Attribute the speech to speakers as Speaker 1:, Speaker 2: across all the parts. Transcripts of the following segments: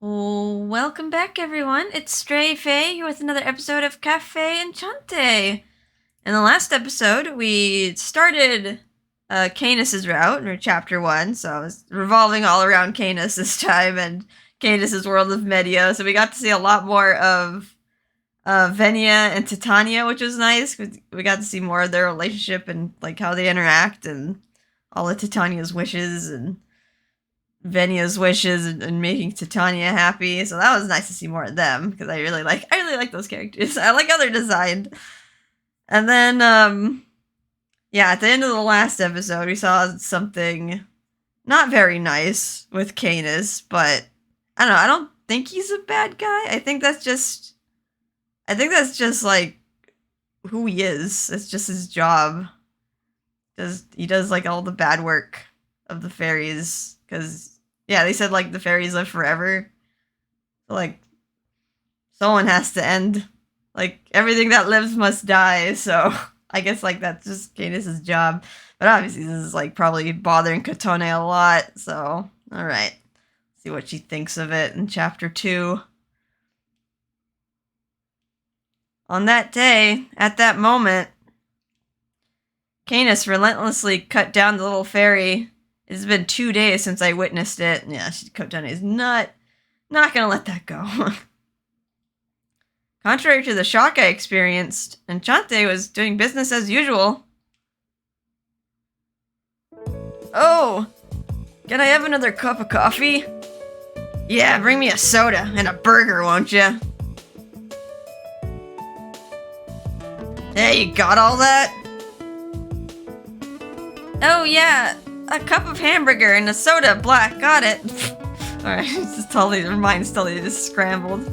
Speaker 1: Oh, welcome back, everyone. It's Stray Faye here with another episode of Cafe Enchante. In the last episode, we started Canus's route, or chapter 1, so I was revolving all around Canus this time and Canus's world of Medio, so we got to see a lot more of Venia and Titania, which was nice. We got to see more of their relationship and like how they interact and all of Titania's wishes and Venia's wishes and making Titania happy. So that was nice to see more of them because I really like those characters. I like how they're designed. And then at the end of the last episode we saw something not very nice with Canus, but I don't know, I don't think he's a bad guy. I think that's just like who he is. It's just his job. He does like all the bad work of the fairies. Because, yeah, they said, like, the fairies live forever. So, like, someone has to end. Like, everything that lives must die. So, I guess, like, that's just Canus's job. But obviously, this is, like, probably bothering Kotone a lot. So, alright. See what she thinks of it in Chapter 2. On that day, at that moment, Canus relentlessly cut down the little fairy. It's been 2 days since I witnessed it. Yeah, Kotone is not gonna let that go. Contrary to the shock I experienced, Enchante was doing business as usual. Oh, can I have another cup of coffee? Yeah, bring me a soda and a burger, won't ya? Hey, you got all that? Oh yeah, a cup of hamburger and a soda, black, got it. Alright, her mind's totally just scrambled.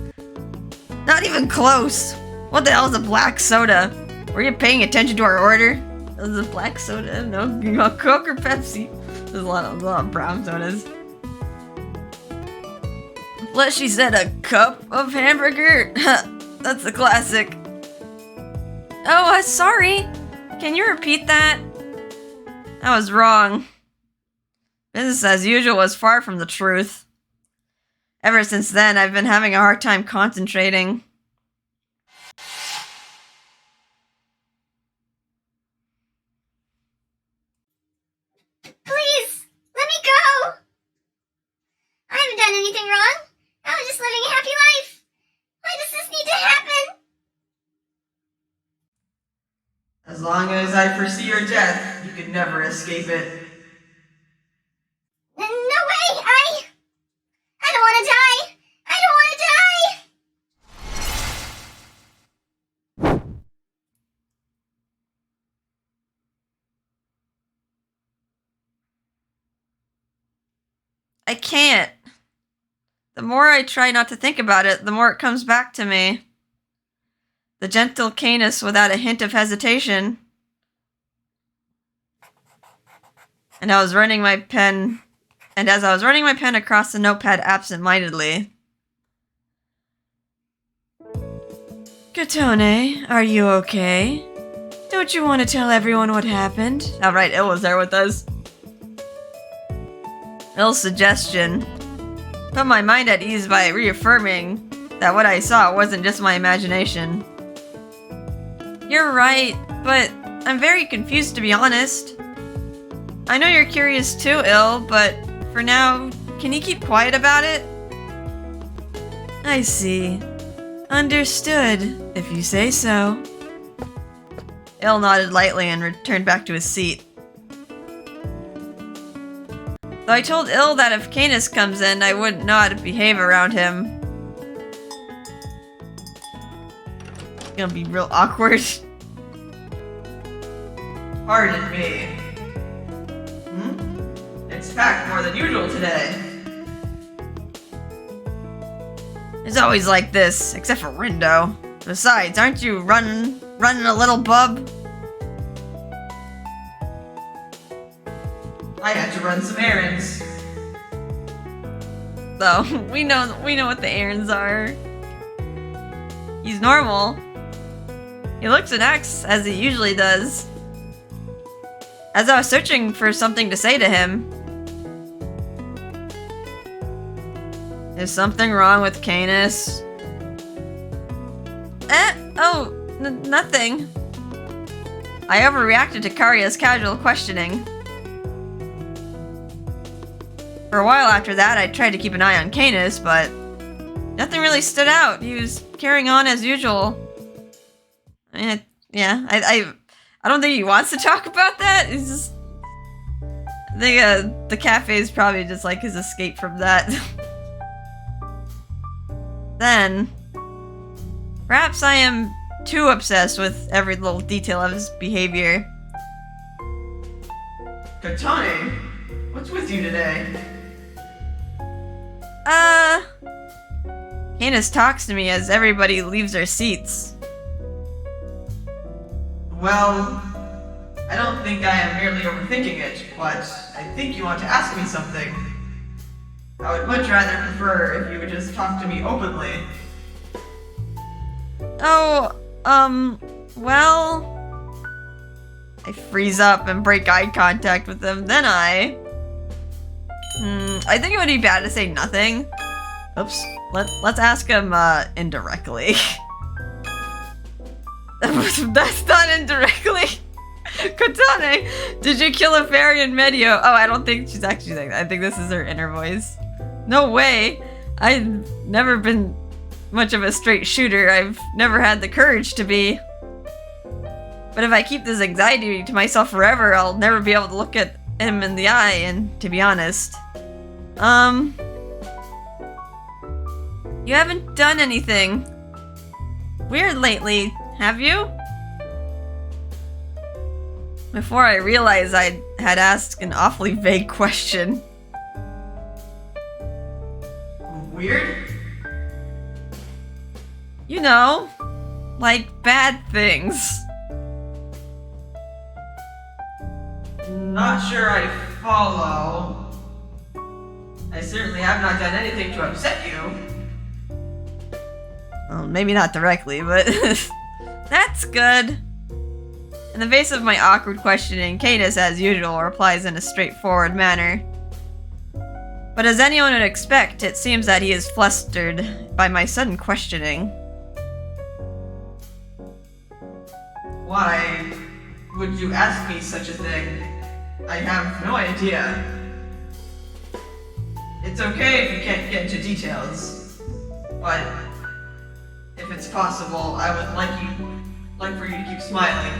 Speaker 1: Not even close. What the hell is a black soda? Were you paying attention to our order? It was a black soda, no, Coke or Pepsi. There's a lot of brown sodas. Fleshy said a cup of hamburger? That's a classic. Oh, sorry. Can you repeat that? I was wrong. Business as usual was far from the truth. Ever since then, I've been having a hard time concentrating.
Speaker 2: Please, let me go! I haven't done anything wrong. I was just living a happy life. Why does this need to happen?
Speaker 1: As long as I foresee your death, you could never escape it.
Speaker 2: No way! I don't want to die! I don't want to die!
Speaker 1: I can't. The more I try not to think about it, the more it comes back to me. The gentle Canus without a hint of hesitation. And as I was running my pen across the notepad absent-mindedly. Kotone, are you okay? Don't you want to tell everyone what happened? Oh right, Il was there with us. Il's suggestion put my mind at ease by reaffirming that what I saw wasn't just my imagination. You're right, but I'm very confused, to be honest. I know you're curious too, Il, but for now, can you keep quiet about it? I see. Understood, if you say so. Il nodded lightly and returned back to his seat. Though I told Il that if Canus comes in, I wouldn't know how to behave around him. It's gonna be real awkward. Pardon me. It's packed more than usual today. It's always like this, except for Rindo. Besides, aren't you running a little bub? I had to run some errands. Though, we know what the errands are. He's normal. He looks and acts as he usually does. As I was searching for something to say to him, Is something wrong with Canus? Nothing. I overreacted to Karya's casual questioning. For a while after that, I tried to keep an eye on Canus, but nothing really stood out. He was carrying on as usual. I don't think he wants to talk about that. He's just... I think the cafe is probably just like his escape from that. Then, perhaps I am too obsessed with every little detail of his behavior.
Speaker 3: Kotone, what's with you today?
Speaker 1: Canus talks to me as everybody leaves their seats.
Speaker 3: Well, I don't think I am merely overthinking it, but I think you want to ask me something. I would much rather prefer if you would just talk to me openly.
Speaker 1: Well... I freeze up and break eye contact with him, then I think it would be bad to say nothing. Oops. Let's ask him, indirectly. That's not indirectly. Kotone, did you kill a fairy in Medio? Oh, I don't think she's actually saying that. I think this is her inner voice. No way. I've never been much of a straight shooter. I've never had the courage to be. But if I keep this anxiety to myself forever, I'll never be able to look at him in the eye, and to be honest. You haven't done anything weird lately, have you? Before I realized I had asked an awfully vague question.
Speaker 3: Weird?
Speaker 1: You know, like bad things.
Speaker 3: Not sure I follow. I certainly have not done anything to upset you.
Speaker 1: Well, maybe not directly, but that's good. In the face of my awkward questioning, Canus, as usual, replies in a straightforward manner. But as anyone would expect, it seems that he is flustered by my sudden questioning.
Speaker 3: Why would you ask me such a thing? I have no idea. It's okay if you can't get into details, but if it's possible, I would like for you to keep smiling.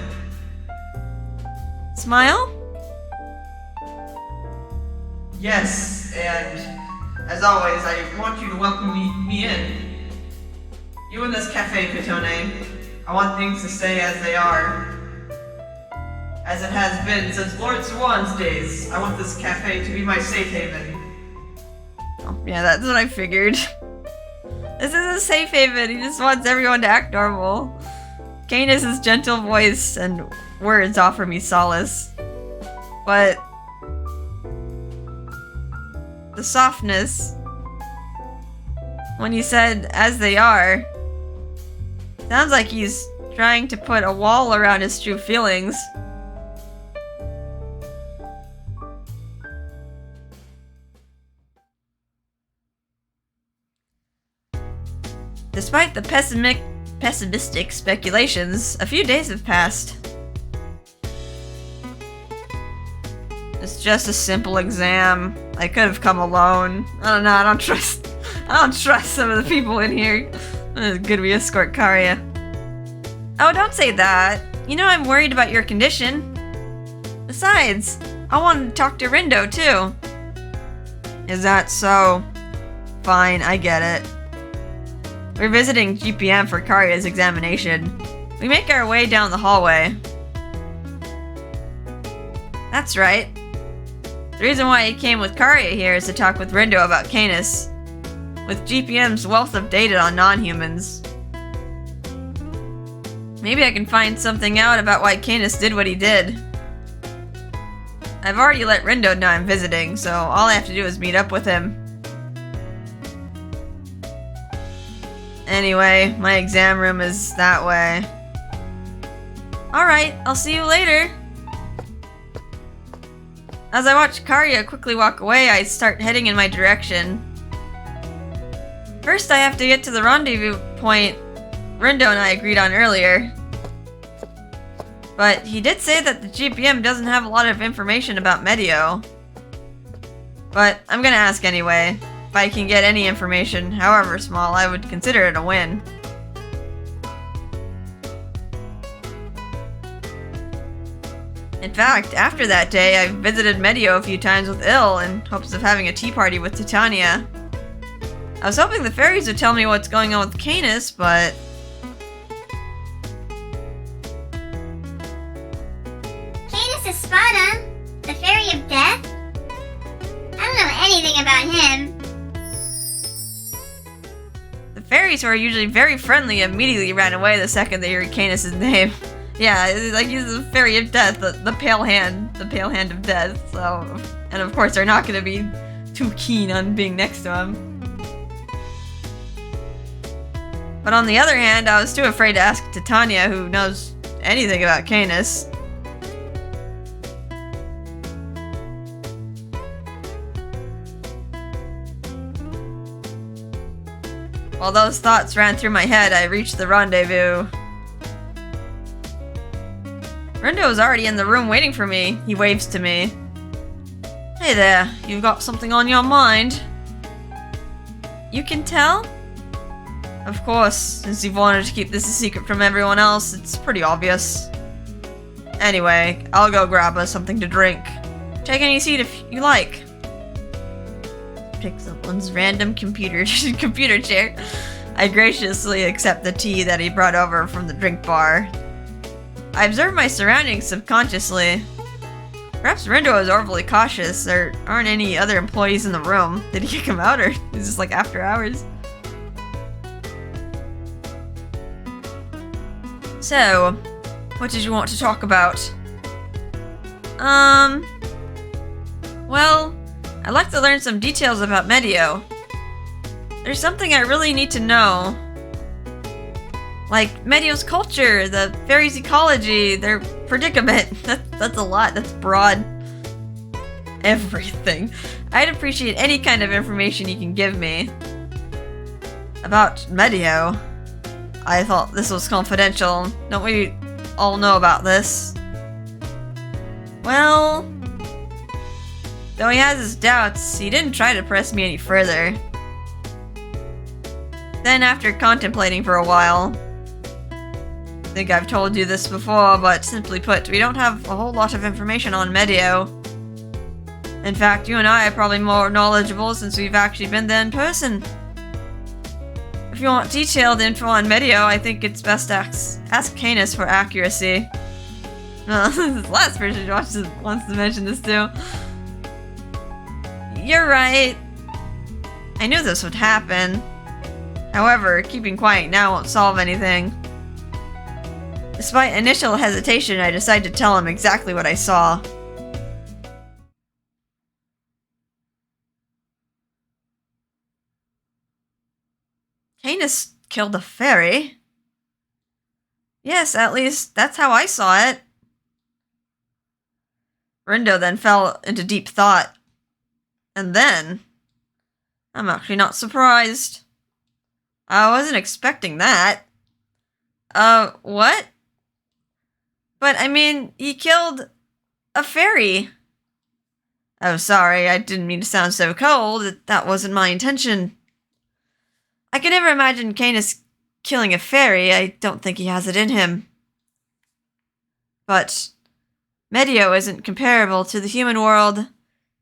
Speaker 1: Smile?
Speaker 3: Yes, and as always, I want you to welcome me in. You in this cafe, Kotone. I want things to stay as they are. As it has been since Lord Swan's days. I want this cafe to be my safe haven.
Speaker 1: Oh, yeah, that's what I figured. This is a safe haven. He just wants everyone to act normal. Canus' gentle voice and words offer me solace. But the softness when he said as they are sounds like he's trying to put a wall around his true feelings. Despite the pessimistic speculations, a few days have passed. It's just a simple exam. I could have come alone. I don't know, I don't trust some of the people in here. It's good we escort Karya. Oh, don't say that. You know I'm worried about your condition. Besides, I wanted to talk to Rindo too. Is that so? Fine, I get it. We're visiting GPM for Karya's examination. We make our way down the hallway. That's right. The reason why he came with Karya here is to talk with Rindo about Canus. With GPM's wealth of data on non-humans. Maybe I can find something out about why Canus did what he did. I've already let Rindo know I'm visiting, so all I have to do is meet up with him. Anyway, my exam room is that way. Alright, I'll see you later. As I watch Karya quickly walk away, I start heading in my direction. First, I have to get to the rendezvous point Rindo and I agreed on earlier. But he did say that the GPM doesn't have a lot of information about Medio. But I'm gonna ask anyway. If I can get any information, however small, I would consider it a win. In fact, after that day, I visited Medio a few times with Il in hopes of having a tea party with Titania. I was hoping the fairies would tell me what's going on with Canus, but...
Speaker 2: Canus Espada, the fairy of death? I don't know anything about him.
Speaker 1: The fairies, who are usually very friendly, immediately ran away the second they heard Canus' name. Yeah, like he's the fairy of death, the pale hand of death, so... And of course they're not gonna be too keen on being next to him. But on the other hand, I was too afraid to ask Titania, who knows anything about Canus. While those thoughts ran through my head, I reached the rendezvous. Rindo was already in the room waiting for me. He waves to me. Hey there, you've got something on your mind. You can tell? Of course, since you've wanted to keep this a secret from everyone else, it's pretty obvious. Anyway, I'll go grab us something to drink. Take any seat if you like. Pick someone's random computer chair. I graciously accept the tea that he brought over from the drink bar. I observe my surroundings subconsciously. Perhaps Rindo is overly cautious. There aren't any other employees in the room. Did he kick him out, or is this like after hours? So, what did you want to talk about? Well, I'd like to learn some details about Medio. There's something I really need to know. Like, Medio's culture, the fairies' ecology, their predicament. That's a lot, that's broad. Everything. I'd appreciate any kind of information you can give me. About Medio. I thought this was confidential. Don't we all know about this? Well... Though he has his doubts, he didn't try to press me any further. Then, after contemplating for a while... I think I've told you this before, but simply put, we don't have a whole lot of information on Medio. In fact, you and I are probably more knowledgeable since we've actually been there in person. If you want detailed info on Medio, I think it's best to ask Canus for accuracy. Well, this last person who wants to mention this too. You're right. I knew this would happen. However, keeping quiet now won't solve anything. Despite initial hesitation, I decided to tell him exactly what I saw. Canus killed a fairy? Yes, at least that's how I saw it. Rindo then fell into deep thought. And then... I'm actually not surprised. I wasn't expecting that. What? But, I mean, he killed a fairy. Oh, sorry, I didn't mean to sound so cold. That wasn't my intention. I could never imagine Canus killing a fairy. I don't think he has it in him. But Medio isn't comparable to the human world.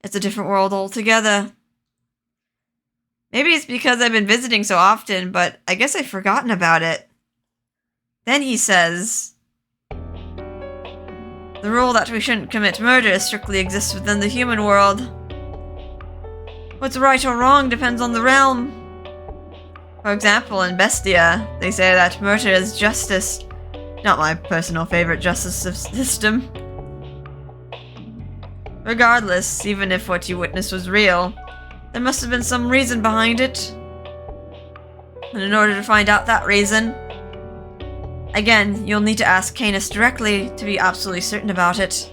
Speaker 1: It's a different world altogether. Maybe it's because I've been visiting so often, but I guess I've forgotten about it. Then he says... The rule that we shouldn't commit murder strictly exists within the human world. What's right or wrong depends on the realm. For example, in Bestia, they say that murder is justice. Not my personal favorite justice system. Regardless, even if what you witnessed was real, there must have been some reason behind it. And in order to find out that reason, again, you'll need to ask Canus directly to be absolutely certain about it.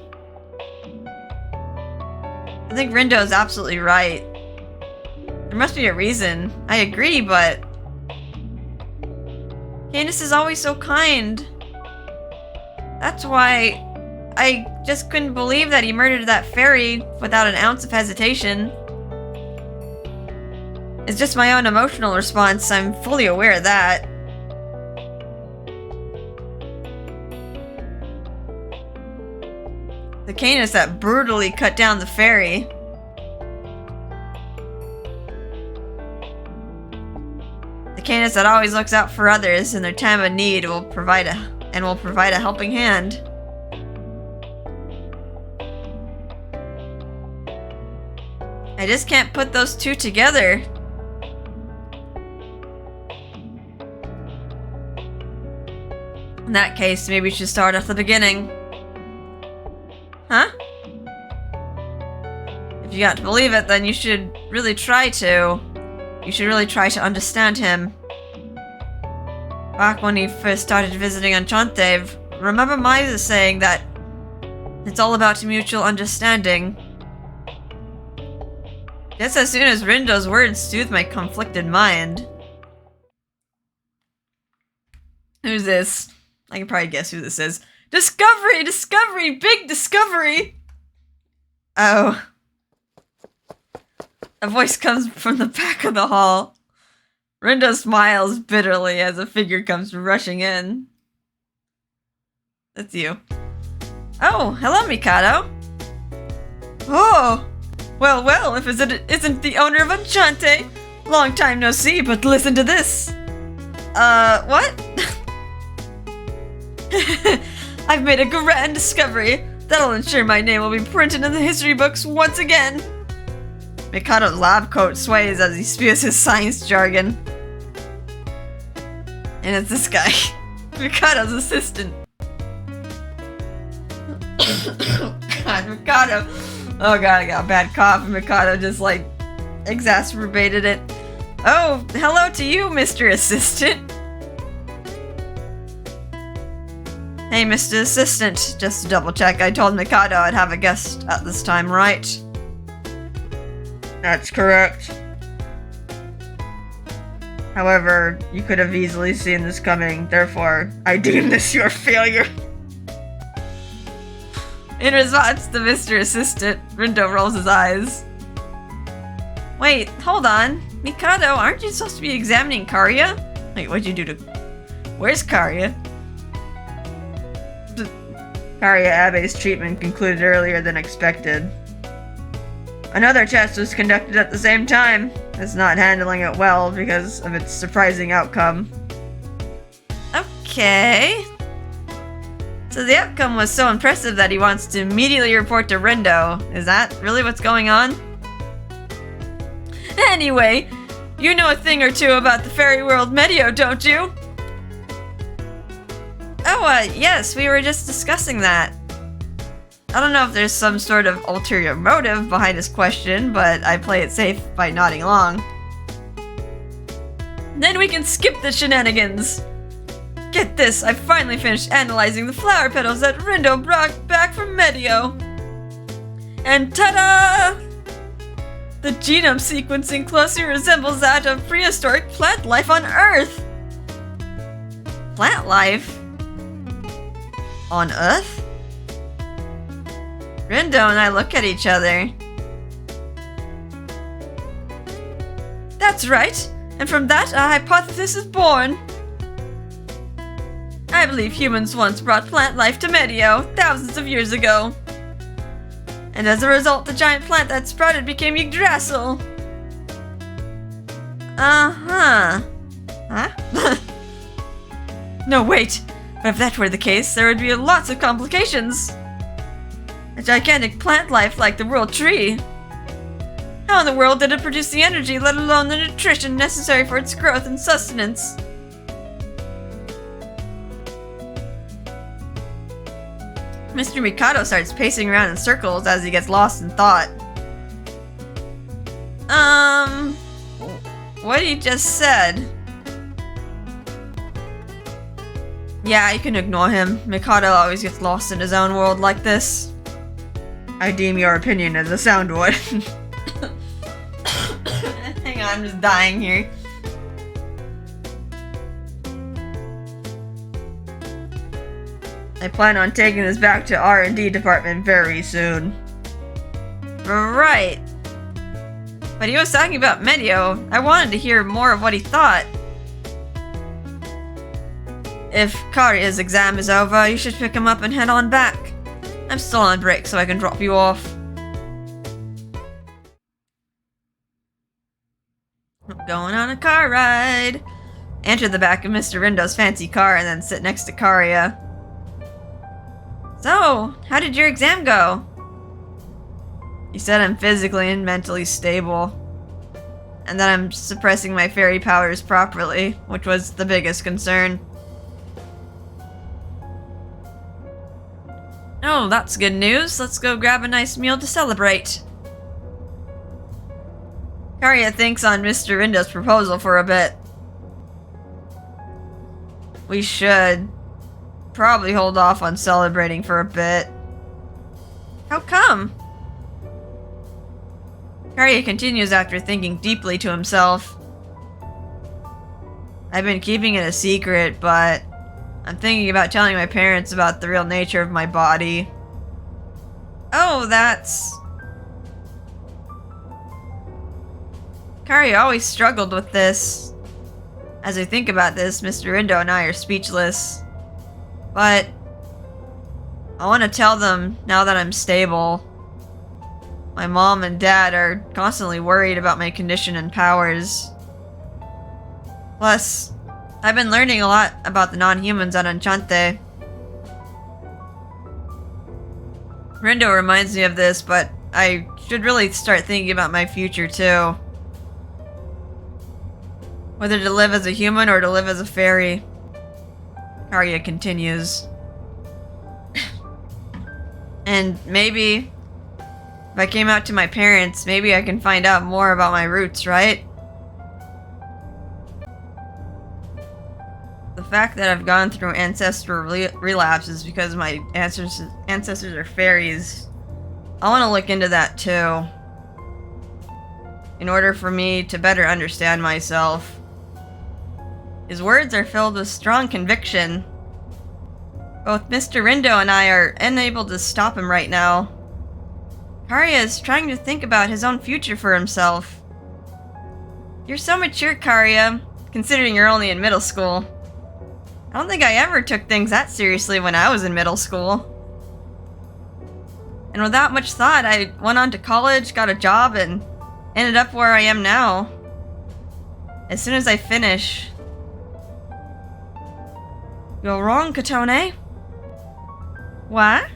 Speaker 1: I think Rindo is absolutely right. There must be a reason. I agree, but... Canus is always so kind. That's why I just couldn't believe that he murdered that fairy without an ounce of hesitation. It's just my own emotional response. I'm fully aware of that. The Canus that brutally cut down the fairy. The Canus that always looks out for others in their time of need will provide a helping hand. I just can't put those two together. In that case, maybe we should start at the beginning. Huh? If you got to believe it, then you should really try to. You should really try to understand him. Back when he first started visiting Enchante, remember Maya saying that it's all about mutual understanding. Just as soon as Rindo's words soothed my conflicted mind. Who's this? I can probably guess who this is. Discovery! Discovery! Big discovery! Oh. A voice comes from the back of the hall. Rindo smiles bitterly as a figure comes rushing in. That's you. Oh, hello, Mikado. Oh! Well, well, if it isn't the owner of Enchante. Long time no see, but listen to this. What? I've made a grand discovery. That'll ensure my name will be printed in the history books once again. Mikado's lab coat sways as he spews his science jargon. And it's this guy. Mikado's assistant. God, Mikado. Oh god, I got a bad cough, and Mikado just, like, exacerbated it. Oh, hello to you, Mr. Assistant. Hey, Mr. Assistant. Just to double check, I told Mikado I'd have a guest at this time, right? That's correct. However, you could have easily seen this coming, therefore, I deem this your failure. In response to Mr. Assistant, Rindo rolls his eyes. Wait, hold on. Mikado, aren't you supposed to be examining Karya? Wait, what'd you do to... Where's Karya? Karya Abe's treatment concluded earlier than expected. Another test was conducted at the same time. It's not handling it well because of its surprising outcome. Okay. So the outcome was so impressive that he wants to immediately report to Rindo. Is that really what's going on? Anyway, you know a thing or two about the fairy world Medio, don't you? Oh, yes, we were just discussing that. I don't know if there's some sort of ulterior motive behind his question, but I play it safe by nodding along. Then we can skip the shenanigans! Get this, I finally finished analyzing the flower petals that Rindo brought back from Medio. And ta-da! The genome sequencing closely resembles that of prehistoric plant life on Earth! Plant life? On Earth? Rindo and I look at each other. That's right, and from that a hypothesis is born. I believe humans once brought plant life to Medio thousands of years ago. And as a result, the giant plant that sprouted became Yggdrasil. Uh-huh. Huh? No, wait. But if that were the case, there would be lots of complications. A gigantic plant life like the world tree. How in the world did it produce the energy, let alone the nutrition necessary for its growth and sustenance? Mr. Mikado starts pacing around in circles as he gets lost in thought. What he just said? Yeah, you can ignore him. Mikado always gets lost in his own world like this. I deem your opinion as a sound one. Hang I'm just dying here. I plan on taking this back to R&D department very soon. Right. But he was talking about Medio. I wanted to hear more of what he thought. If Karia's exam is over, you should pick him up and head on back. I'm still on break, so I can drop you off. I'm going on a car ride. Enter the back of Mr. Rindo's fancy car and then sit next to Karia. So, how did your exam go? He said I'm physically and mentally stable, and that I'm suppressing my fairy powers properly, which was the biggest concern. Oh, that's good news. Let's go grab a nice meal to celebrate. Karia thinks on Mr. Rindo's proposal for a bit. We should probably hold off on celebrating for a bit. How come? Karia continues after thinking deeply to himself. I've been keeping it a secret, but I'm thinking about telling my parents about the real nature of my body. Oh, that's... Karia always struggled with this. As I think about this, Mr. Rindo and I are speechless. But I want to tell them now that I'm stable. My mom and dad are constantly worried about my condition and powers. Plus, I've been learning a lot about the non-humans at Enchante. Rindo reminds me of this, but I should really start thinking about my future too. Whether to live as a human or to live as a fairy. Karia continues. And maybe, if I came out to my parents, maybe I can find out more about my roots, right? The fact that I've gone through ancestral relapses because my ancestors are fairies, I want to look into that too. In order for me to better understand myself. His words are filled with strong conviction. Both Mr. Rindo and I are unable to stop him right now. Karia is trying to think about his own future for himself. You're so mature, Karia, considering you're only in middle school. I don't think I ever took things that seriously when I was in middle school. And without much thought, I went on to college, got a job, and ended up where I am now. As soon as I finish... You're wrong, Kotone. What?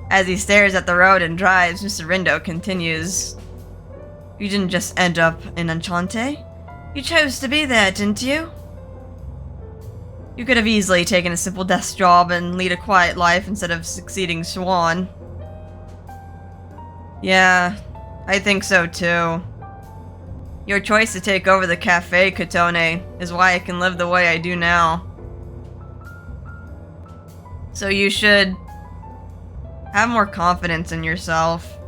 Speaker 1: As he stares at the road and drives, Mr. Rindo continues. You didn't just end up in Enchante. You chose to be there, didn't you? You could have easily taken a simple desk job and lead a quiet life instead of succeeding Swan. Yeah, I think so too. Your choice to take over the cafe, Kotone, is why I can live the way I do now. So you should have more confidence in yourself.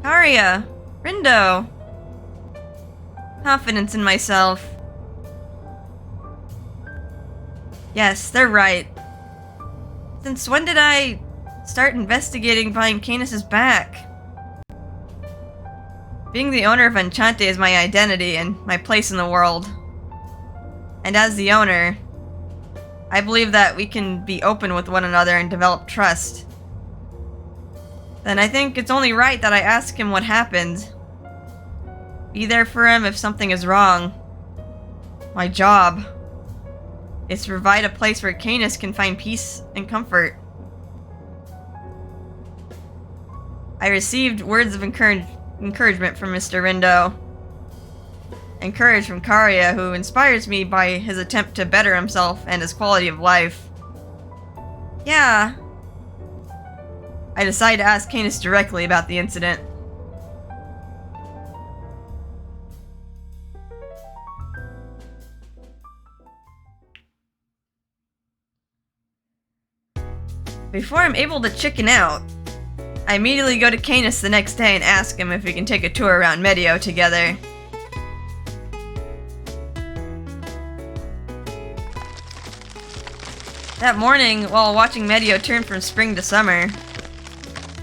Speaker 1: Karia, Rindo. Confidence in myself. Yes, they're right. Since when did I start investigating behind Canus's back? Being the owner of Enchante is my identity and my place in the world. And as the owner, I believe that we can be open with one another and develop trust. Then I think it's only right that I ask him what happened. Be there for him if something is wrong. My job is to provide a place where Canus can find peace and comfort. I received words of encouragement from Mr. Rindo. Encouraged from Karia, who inspires me by his attempt to better himself and his quality of life. Yeah. I decided to ask Canus directly about the incident. Before I'm able to chicken out, I immediately go to Canus the next day and ask him if we can take a tour around Medio together. That morning, while watching Medio turn from spring to summer,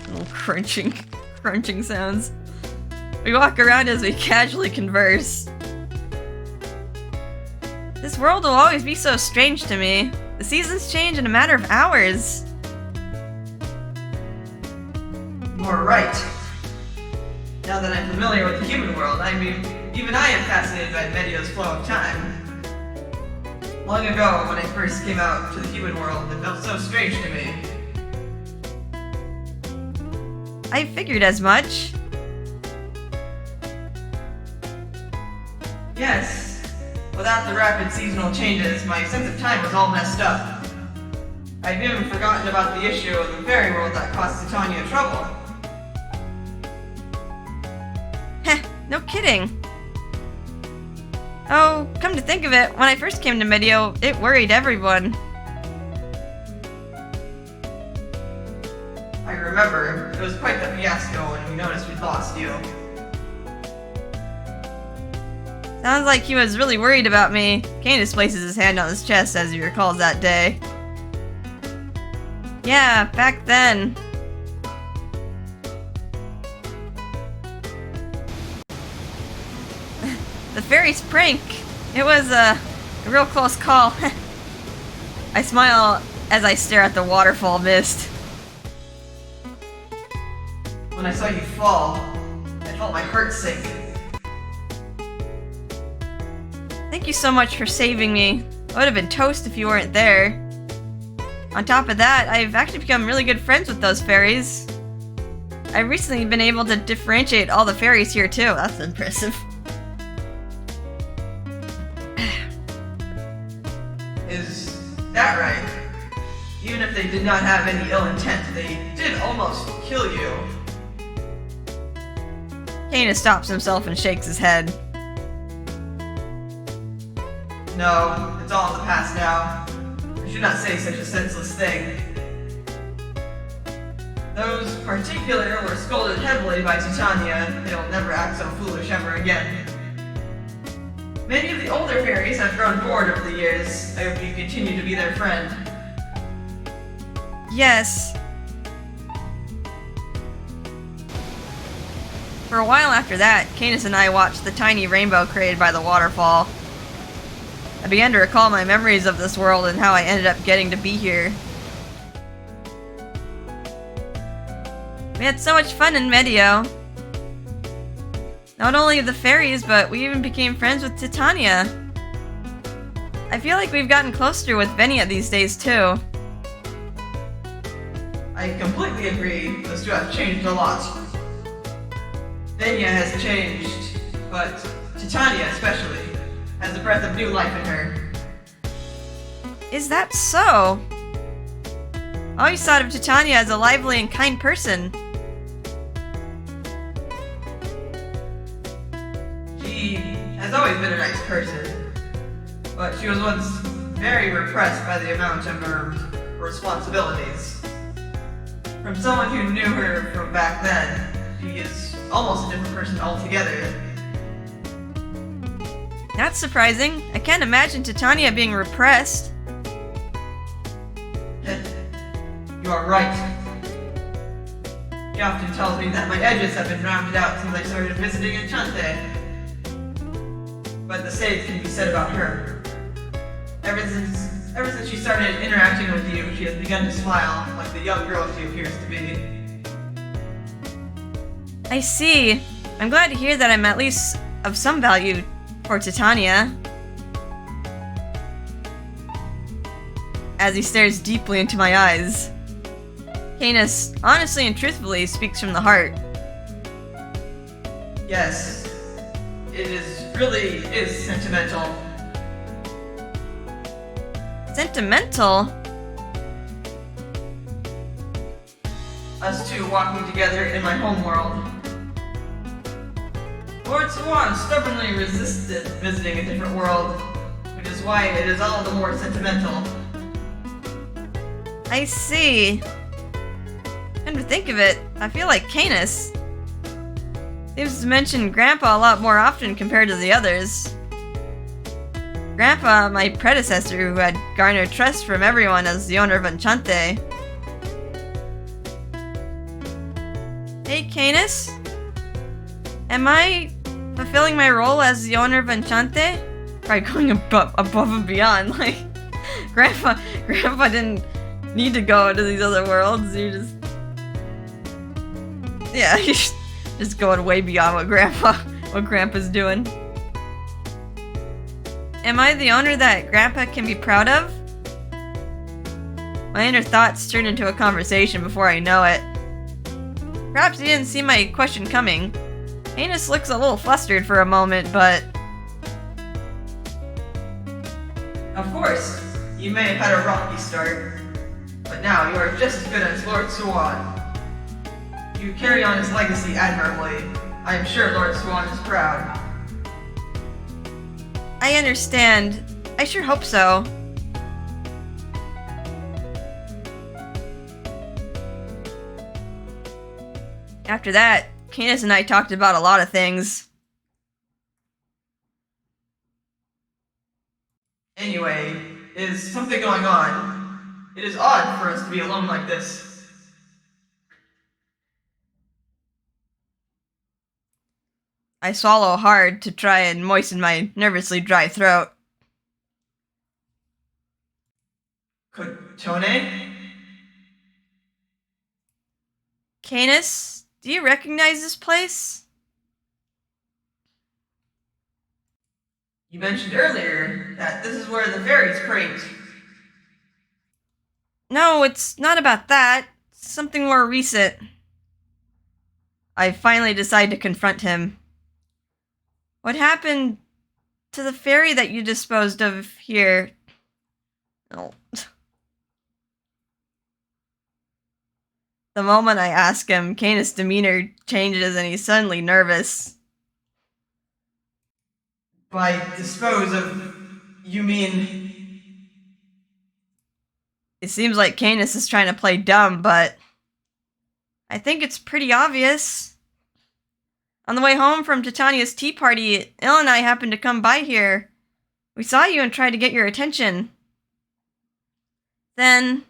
Speaker 1: little crunching sounds, we walk around as we casually converse. This world will always be so strange to me. The seasons change in a matter of hours.
Speaker 3: You're right. Now that I'm familiar with the human world, even I am fascinated by Medio's flow of time. Long ago, when I first came out to the human world, it felt so strange to me.
Speaker 1: I figured as much.
Speaker 3: Yes. Without the rapid seasonal changes, my sense of time was all messed up. I'd even forgotten about the issue of the fairy world that caused Titania trouble.
Speaker 1: Heh, no kidding. Oh, come to think of it, when I first came to Medio, it worried everyone.
Speaker 3: I remember, it was quite the fiasco when we noticed we'd lost you.
Speaker 1: Sounds like he was really worried about me. Canus places his hand on his chest as he recalls that day. Yeah, back then. The fairy's prank. It was a real close call. I smile as I stare at the waterfall mist.
Speaker 3: When I saw you fall, I felt my heart sink.
Speaker 1: Thank you so much for saving me. I would have been toast if you weren't there. On top of that, I've actually become really good friends with those fairies. I've recently been able to differentiate all the fairies here too. That's impressive.
Speaker 3: Is that right? Even if they did not have any ill intent, they did almost kill you.
Speaker 1: Canus stops himself and shakes his head.
Speaker 3: No, it's all in the past now. I should not say such a senseless thing. Those particular were scolded heavily by Titania. They'll never act so foolish ever again. Many of the older fairies have grown bored over the years. I hope you continue to be their friend.
Speaker 1: Yes. For a while after that, Canus and I watched the tiny rainbow created by the waterfall. I began to recall my memories of this world and how I ended up getting to be here. We had so much fun in Medio. Not only the fairies, but we even became friends with Titania. I feel like we've gotten closer with Venia these days too.
Speaker 3: I completely agree. Those two have changed a lot. Venia has changed, but Titania especially has a breath of new life in her.
Speaker 1: Is that so? I always thought of Titania as a lively and kind person.
Speaker 3: She has always been a nice person, but she was once very repressed by the amount of her responsibilities. From someone who knew her from back then, she is almost a different person altogether.
Speaker 1: That's surprising. I can't imagine Titania being repressed.
Speaker 3: You are right. She often tells me that my edges have been rounded out since I started visiting Enchante. But the same can be said about her. Ever since she started interacting with you, she has begun to smile like the young girl she appears to be.
Speaker 1: I see. I'm glad to hear that I'm at least of some value for Titania. As he stares deeply into my eyes. Canus, honestly and truthfully, speaks from the heart.
Speaker 3: Yes, it really is sentimental.
Speaker 1: Sentimental?
Speaker 3: Us two walking together in my homeworld. Lord Swan stubbornly resisted visiting a different world, which is why it is all the more sentimental.
Speaker 1: I see. Kind Come to think of it, I feel like Canus seems to mention Grandpa a lot more often compared to the others. Grandpa, my predecessor who had garnered trust from everyone as the owner of Enchante. Hey, Canus? Am I fulfilling my role as the owner of Enchante? Probably going above and beyond, like, Grandpa didn't need to go to these other worlds, you just... Yeah, he's just going way beyond what Grandpa's doing. Am I the owner that Grandpa can be proud of? My inner thoughts turn into a conversation before I know it. Perhaps he didn't see my question coming. Canus looks a little flustered for a moment, but...
Speaker 3: Of course, you may have had a rocky start, but now you are just as good as Lord Swan. You carry on his legacy admirably. I am sure Lord Swan is proud.
Speaker 1: I understand. I sure hope so. After that, Canus and I talked about a lot of things.
Speaker 3: Anyway, is something going on? It is odd for us to be alone like this.
Speaker 1: I swallow hard to try and moisten my nervously dry throat.
Speaker 3: Kotone?
Speaker 1: Canus, do you recognize this place?
Speaker 3: You mentioned earlier that this is where the fairies prate.
Speaker 1: No, it's not about that. It's something more recent. I finally decide to confront him. What happened to the fairy that you disposed of here? Oh. The moment I ask him, Canus' demeanor changes and he's suddenly nervous.
Speaker 3: By dispose of, you mean...
Speaker 1: It seems like Canus is trying to play dumb, but I think it's pretty obvious. On the way home from Titania's tea party, Il and I happened to come by here. We saw you and tried to get your attention. Then...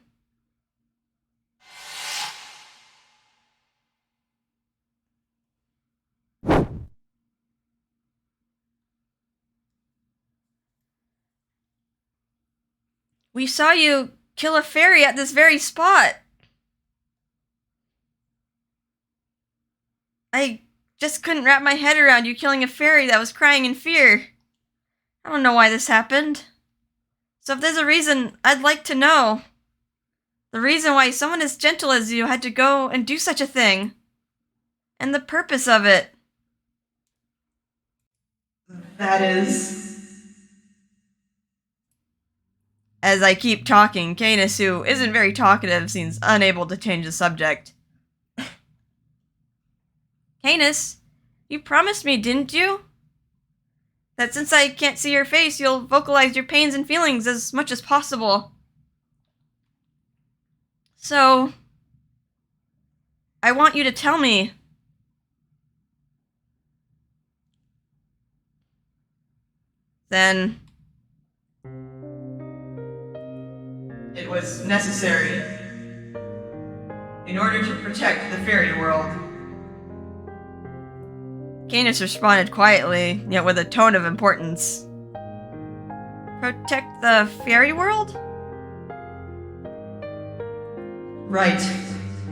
Speaker 1: we saw you kill a fairy at this very spot. I just couldn't wrap my head around you killing a fairy that was crying in fear. I don't know why this happened. So if there's a reason, I'd like to know. The reason why someone as gentle as you had to go and do such a thing. And the purpose of it.
Speaker 3: That is...
Speaker 1: As I keep talking, Canus, who isn't very talkative, seems unable to change the subject. Canus, you promised me, didn't you? That since I can't see your face, you'll vocalize your pains and feelings as much as possible. So, I want you to tell me. Then...
Speaker 3: It was necessary. In order to protect the fairy world.
Speaker 1: Canus responded quietly, yet with a tone of importance. Protect the fairy world?
Speaker 3: Right.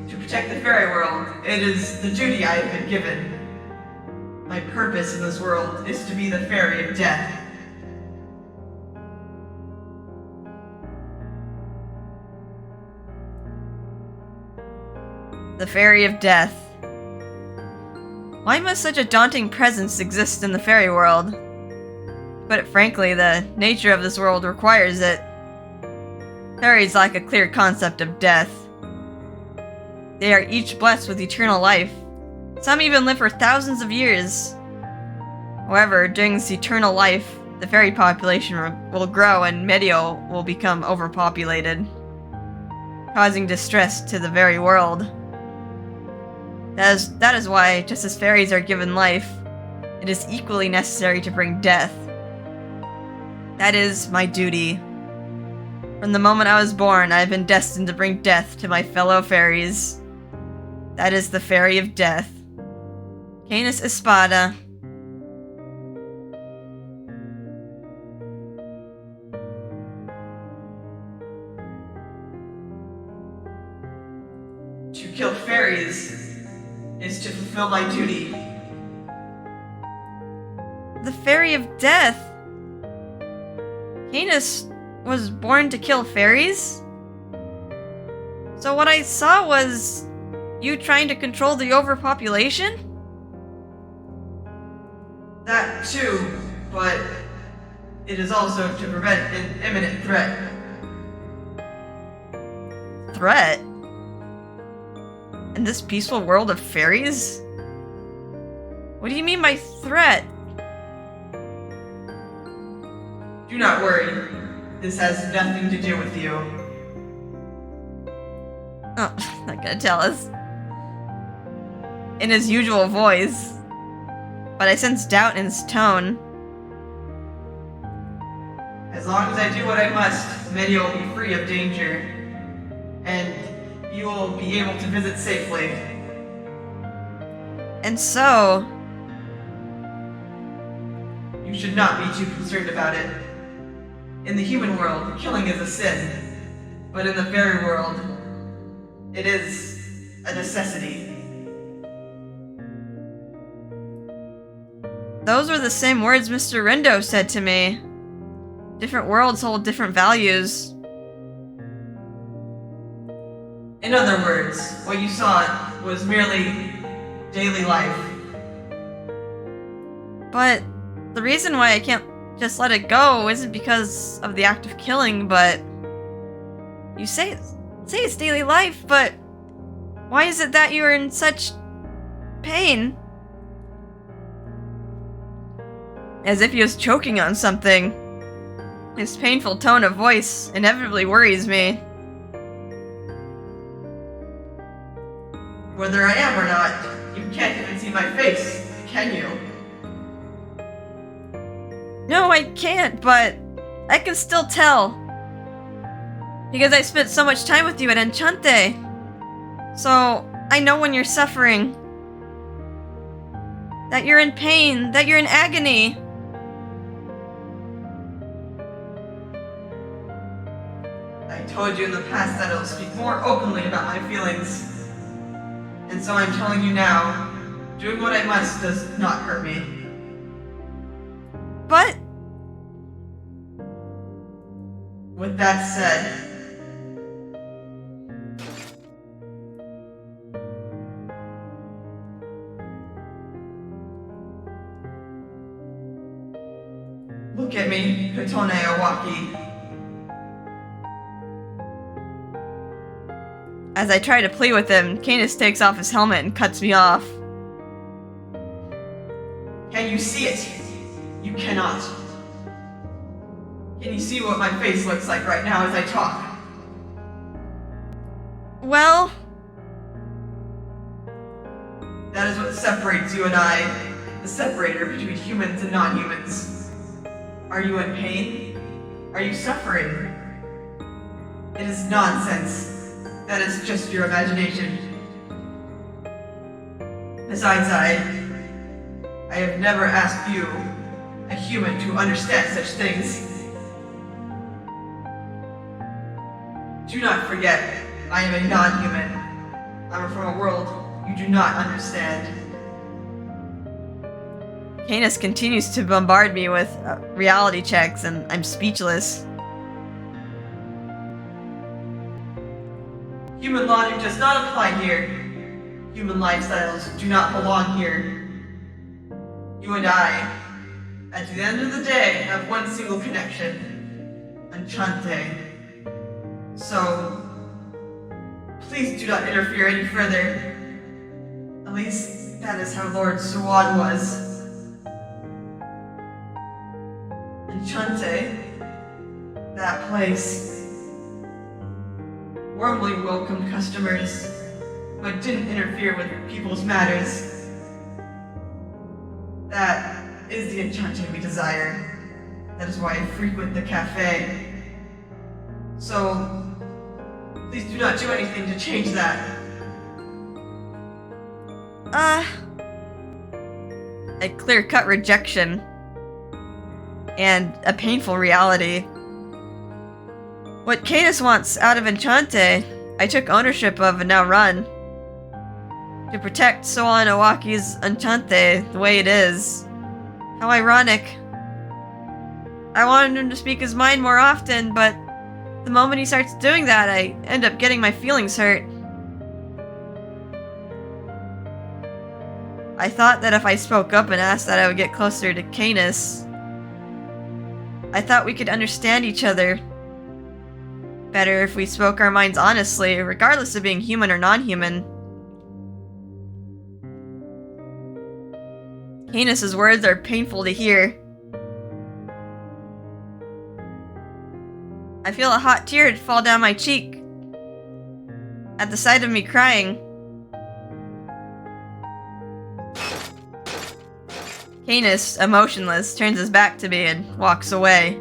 Speaker 3: To protect the fairy world, it is the duty I have been given. My purpose in this world is to be the fairy of death.
Speaker 1: The Fairy of Death. Why must such a daunting presence exist in the fairy world? To put it frankly, the nature of this world requires it. Fairies lack a clear concept of death. They are each blessed with eternal life. Some even live for thousands of years. However, during this eternal life, the fairy population will grow and Medio will become overpopulated, causing distress to the very world. That is why, just as fairies are given life, it is equally necessary to bring death. That is my duty. From the moment I was born, I have been destined to bring death to my fellow fairies. That is the Fairy of Death. Canus Espada.
Speaker 3: To kill fairies is to fulfill my duty.
Speaker 1: The Fairy of Death? Canus was born to kill fairies? So what I saw was you trying to control the overpopulation?
Speaker 3: That too, but it is also to prevent an imminent threat.
Speaker 1: Threat? In this peaceful world of fairies? What do you mean by threat?
Speaker 3: Do not worry. This has nothing to do with you.
Speaker 1: Oh, not gonna tell us. In his usual voice. But I sense doubt in his tone.
Speaker 3: As long as I do what I must, many will be free of danger. And you will be able to visit safely.
Speaker 1: And so...
Speaker 3: You should not be too concerned about it. In the human world, killing is a sin. But in the fairy world, it is a necessity.
Speaker 1: Those were the same words Mr. Rindo said to me. Different worlds hold different values.
Speaker 3: In other words, what you saw was merely daily life.
Speaker 1: But the reason why I can't just let it go isn't because of the act of killing, but... You say it's daily life, but... Why is it that you are in such... pain? As if he was choking on something. His painful tone of voice inevitably worries me.
Speaker 3: Whether I am or not, you can't even see my face, can you?
Speaker 1: No, I can't, but I can still tell. Because I spent so much time with you at Enchante. So, I know when you're suffering. That you're in pain, that you're in agony.
Speaker 3: I told you in the past that I'll speak more openly about my feelings. And so I'm telling you now, doing what I must does not hurt me.
Speaker 1: But...
Speaker 3: With that said, look at me, Kotone Owaki.
Speaker 1: As I try to plead with him, Canus takes off his helmet and cuts me off.
Speaker 3: Can you see it? You cannot. Can you see what my face looks like right now as I talk?
Speaker 1: Well...
Speaker 3: That is what separates you and I, the separator between humans and non-humans. Are you in pain? Are you suffering? It is nonsense. That is just your imagination. Besides, I have never asked you, a human, to understand such things. Do not forget, I am a non-human. I'm from a world you do not understand.
Speaker 1: Canus continues to bombard me with reality checks, and I'm speechless.
Speaker 3: Human logic does not apply here. Human lifestyles do not belong here. You and I, at the end of the day, have one single connection. Enchante. So, please do not interfere any further. At least, that is how Lord Sawad was. Enchante, that place, warmly welcomed customers, but didn't interfere with people's matters. That is the Enchante we desire. That is why I frequent the cafe. So, please do not do anything to change that.
Speaker 1: A clear-cut rejection. And a painful reality. What Canus wants out of Enchante, I took ownership of and now run. To protect Soa Nowaki's Enchante the way it is. How ironic. I wanted him to speak his mind more often, but the moment he starts doing that, I end up getting my feelings hurt. I thought that if I spoke up and asked that I would get closer to Canus. I thought we could understand each other better if we spoke our minds honestly, regardless of being human or non-human. Canus's words are painful to hear. I feel a hot tear fall down my cheek at the sight of me crying. Canus, emotionless, turns his back to me and walks away.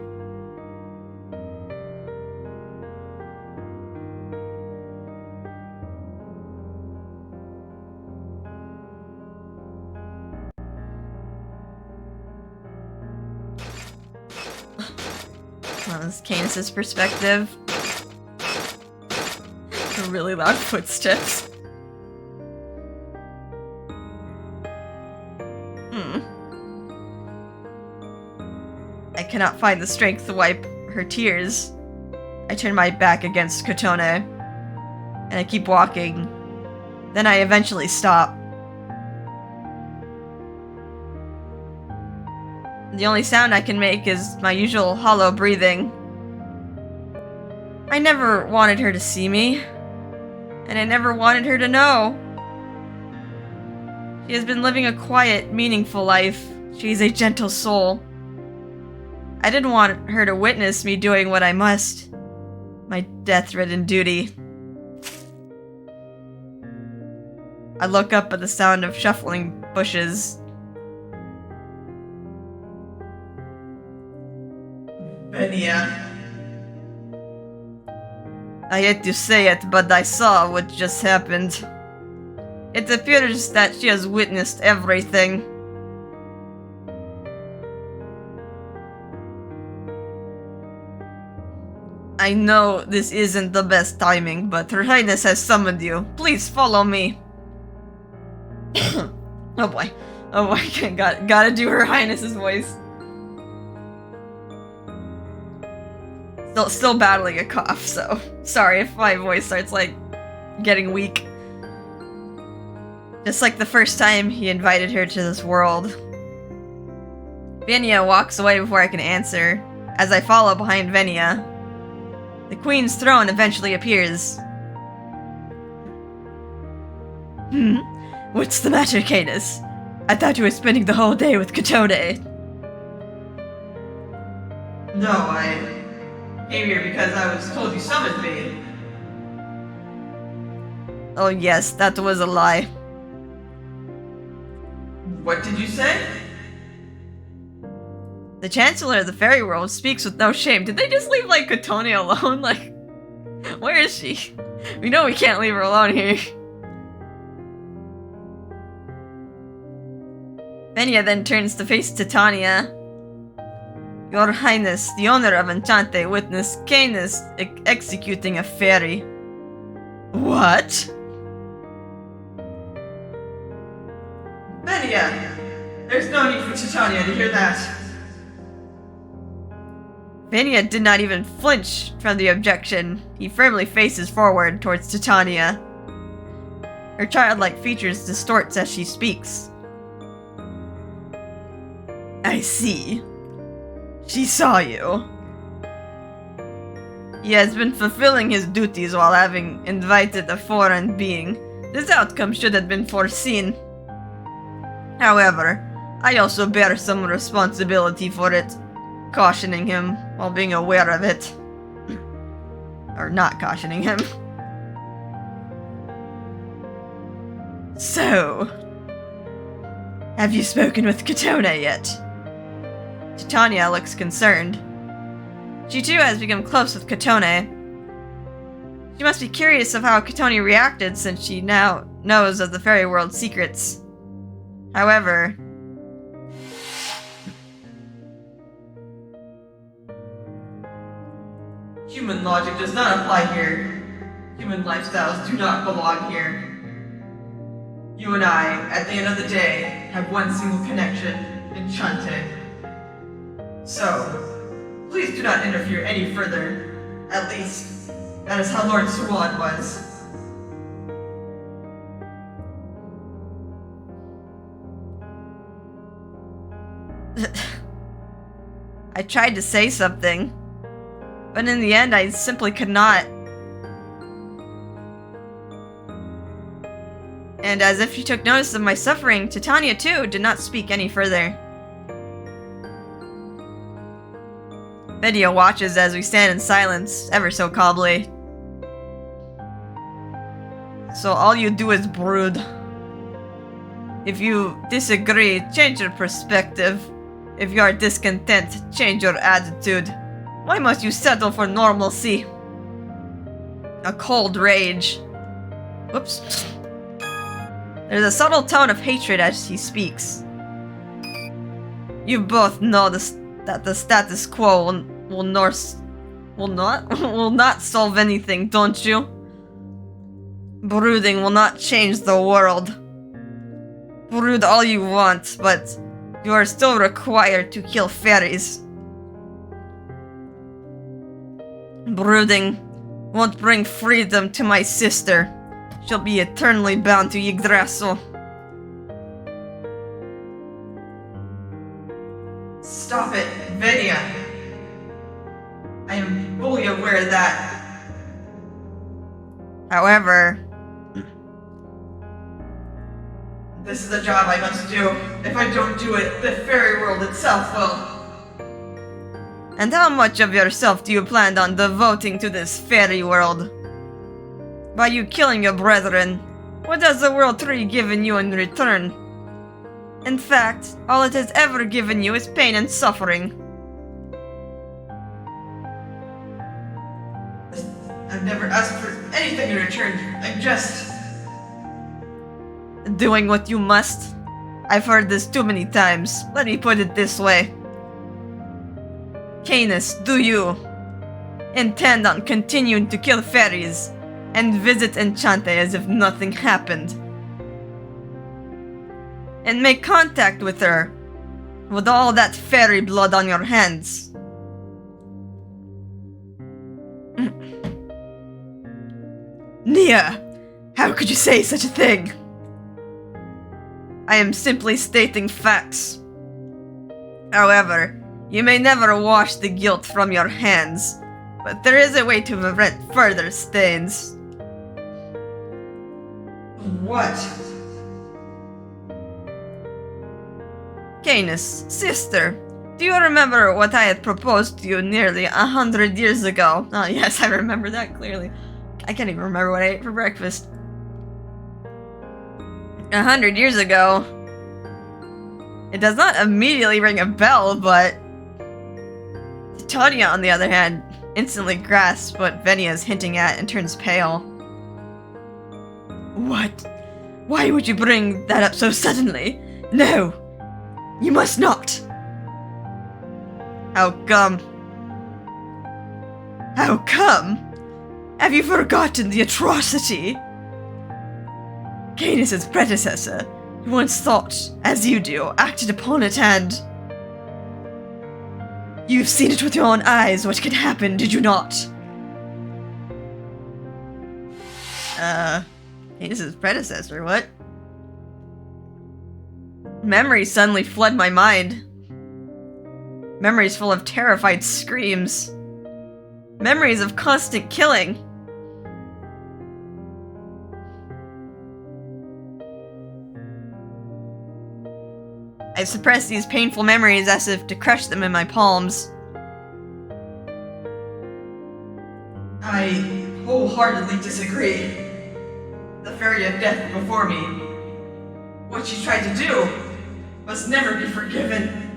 Speaker 1: That was Canus's perspective. Really loud footsteps. I cannot find the strength to wipe her tears. I turn my back against Kotone, and I keep walking. Then I eventually stop. The only sound I can make is my usual hollow breathing. I never wanted her to see me, and I never wanted her to know. She has been living a quiet, meaningful life. She is a gentle soul. I didn't want her to witness me doing what I must. My death-ridden duty. I look up at the sound of shuffling bushes.
Speaker 3: Venia.
Speaker 1: I hate to say it, but I saw what just happened. It appears that she has witnessed everything. I know this isn't the best timing, but Her Highness has summoned you. Please follow me. Oh boy. Oh boy, gotta do Her Highness's voice. Still battling a cough, so sorry if my voice starts, like, getting weak. Just like the first time he invited her to this world. Venia walks away before I can answer. As I follow behind Venia, the Queen's throne eventually appears. What's the matter, Canus? I thought you were spending the whole day with Kotone.
Speaker 3: No, I came here because I was told you summoned me.
Speaker 1: Oh yes, that was a lie.
Speaker 3: What did you say?
Speaker 1: The Chancellor of the Fairy World speaks with no shame. Did they just leave, like, Kotone alone? Like, where is she? We know we can't leave her alone here. Venia then turns to face Titania. Your Highness, the owner of Enchante, witnessed Canus executing a fairy. What?
Speaker 3: Venia! There's no need for Titania to hear that.
Speaker 1: Venia did not even flinch from the objection. He firmly faces forward towards Titania. Her childlike features distort as she speaks. I see. She saw you. He has been fulfilling his duties while having invited a foreign being. This outcome should have been foreseen. However, I also bear some responsibility for it, cautioning him while being aware of it. Or not cautioning him. So, have you spoken with Kotone yet? Titania looks concerned. She too has become close with Kotone. She must be curious of how Kotone reacted since she now knows of the fairy world secrets. However,
Speaker 3: human logic does not apply here. Human lifestyles do not belong here. You and I, at the end of the day, have one single connection, Enchante. So, please do not interfere any further. At least, that is how Lord Swan was.
Speaker 1: I tried to say something, but in the end I simply could not. And as if she took notice of my suffering, Titania too did not speak any further. Lydia watches as we stand in silence, ever so calmly. So all you do is brood. If you disagree, change your perspective. If you are discontent, change your attitude. Why must you settle for normalcy? A cold rage. Whoops. There's a subtle tone of hatred as he speaks. You both know that the status quo will not solve anything, don't you? Brooding will not change the world. Brood all you want, but you are still required to kill fairies. Brooding won't bring freedom to my sister. She'll be eternally bound to Yggdrasil.
Speaker 3: Stop it, Venia. I am fully aware that.
Speaker 1: However,
Speaker 3: this is a job I must do. If I don't do it, the fairy world itself will.
Speaker 1: and how much of yourself do you plan on devoting to this fairy world? By you killing your brethren, what has the World Tree given you in return? In fact, all it has ever given you is pain and suffering.
Speaker 3: I've never asked for anything in return. I'm just...
Speaker 1: Doing what you must. I've heard this too many times. Let me put it this way. Canus, do you intend on continuing to kill fairies and visit Enchante as if nothing happened? And make contact with her with all that fairy blood on your hands? Nia, how could you say such a thing? I am simply stating facts. However, you may never wash the guilt from your hands, but there is a way to prevent further stains.
Speaker 3: What?
Speaker 1: Canus, sister, do you remember what I had proposed to you nearly 100 years ago? Oh yes, I remember that clearly. I can't even remember what I ate for breakfast. 100 years ago. It does not immediately ring a bell, but Titania, on the other hand, instantly grasps what Venia is hinting at and turns pale. What? Why would you bring that up so suddenly? No! You must not! How come? How come? Have you forgotten the atrocity? Canus' predecessor, who once thought, as you do, acted upon it, and... You've seen it with your own eyes what could happen, did you not? Canus' predecessor, what? Memories suddenly flood my mind. Memories full of terrified screams. Memories of constant killing. I suppress these painful memories as if to crush them in my palms.
Speaker 3: I wholeheartedly disagree. The Fairy of Death before me What she tried to do must never be forgiven.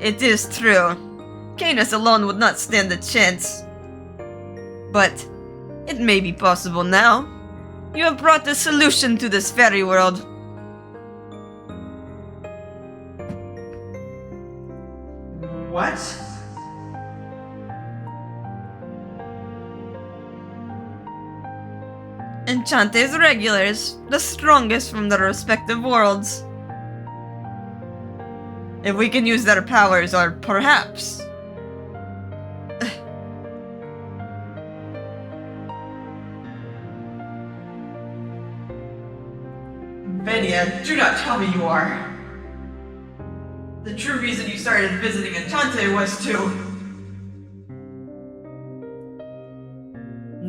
Speaker 1: It is true. Canus alone would not stand a chance. But it may be possible now. You have brought a solution to this fairy world.
Speaker 3: What?
Speaker 1: Enchante's regulars, the strongest from their respective worlds. If we can use their powers, or perhaps...
Speaker 3: Venia, do not tell me you are. The true reason you started visiting Enchante was to...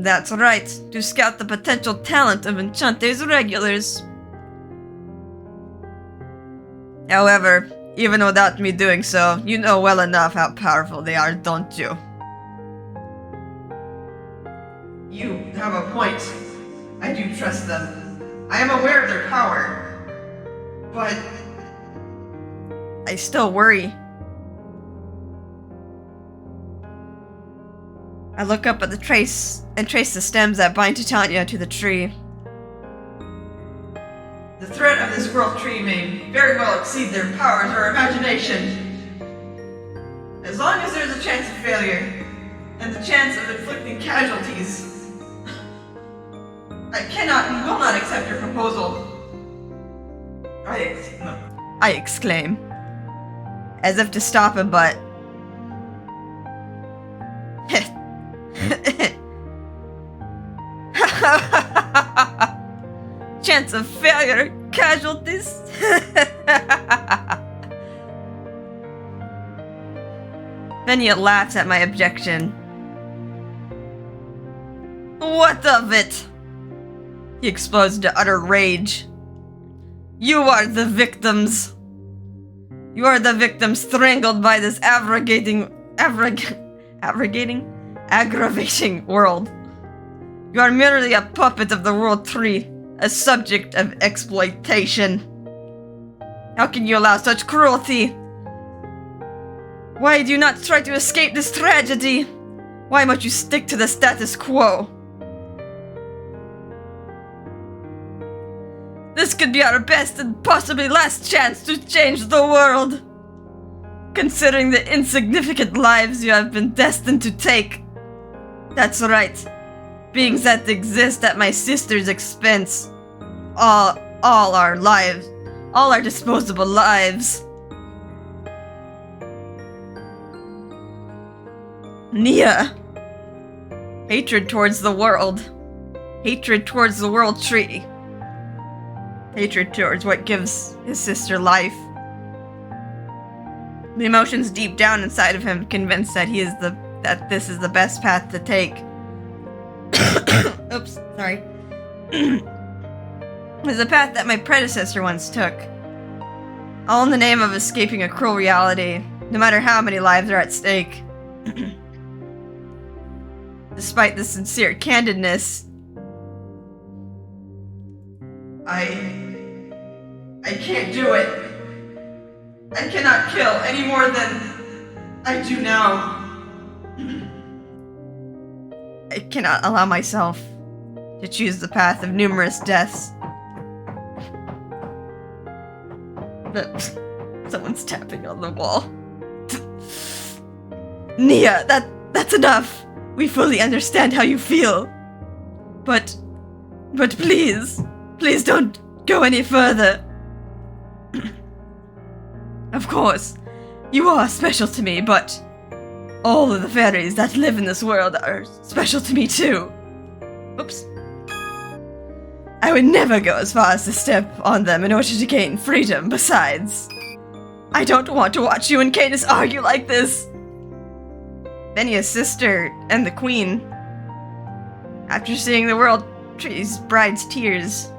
Speaker 1: That's right, to scout the potential talent of Enchante's regulars. However, even without me doing so, you know well enough how powerful they are, don't you?
Speaker 3: You have a point. I do trust them. I am aware of their power. But...
Speaker 1: I still worry. I look up at the trace the stems that bind Titania to the tree.
Speaker 3: the threat of this world tree may very well exceed their powers or imagination. As long as there's a chance of failure, and the chance of inflicting casualties, I cannot and will not accept your proposal.
Speaker 1: I exclaim, as if to stop him, but... Chance of failure, casualties. Venia laughs at my objection. What of it? He explodes into utter rage. You are the victims. You are the victims strangled by this aggravating world. You are merely a puppet of the world tree, a subject of exploitation. How can you allow such cruelty? Why do you not try to escape this tragedy? Why must you stick to the status quo? This could be our best and possibly last chance to change the world. Considering the insignificant lives you have been destined to take. That's right. Beings that exist at my sister's expense. All our lives. All our disposable lives. Nia. Hatred towards the world. Hatred towards the world tree. Hatred towards what gives his sister life. The emotions deep down inside of him convinced that that this is the best path to take. Oops, sorry. It's a path that my predecessor once took. All in the name of escaping a cruel reality, no matter how many lives are at stake. Despite the sincere candidness,
Speaker 3: I can't do it. I cannot kill any more than I do now.
Speaker 1: I cannot allow myself to choose the path of numerous deaths. Someone's tapping on the wall. Nia, that's enough. We fully understand how you feel. But please don't go any further. Of course, you are special to me, but all of the fairies that live in this world are special to me too. Oops. I would never go as far as to step on them in order to gain freedom. Besides, I don't want to watch you and Canus argue like this. Venia's sister and the queen, after seeing the world tree's bride's tears,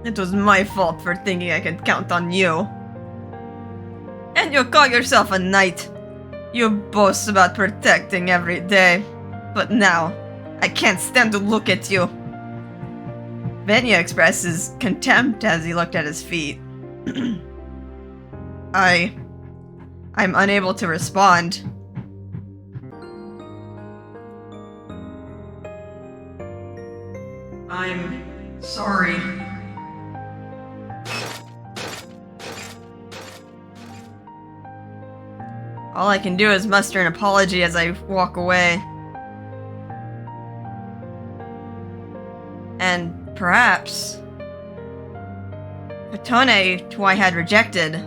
Speaker 1: it was my fault for thinking I could count on you. And you call yourself a knight. You boast about protecting every day, but now I can't stand to look at you. Venya expresses contempt as he looked at his feet. I'm unable to respond.
Speaker 3: I'm sorry.
Speaker 1: All I can do is muster an apology as I walk away. And perhaps Kotone, who I had rejected,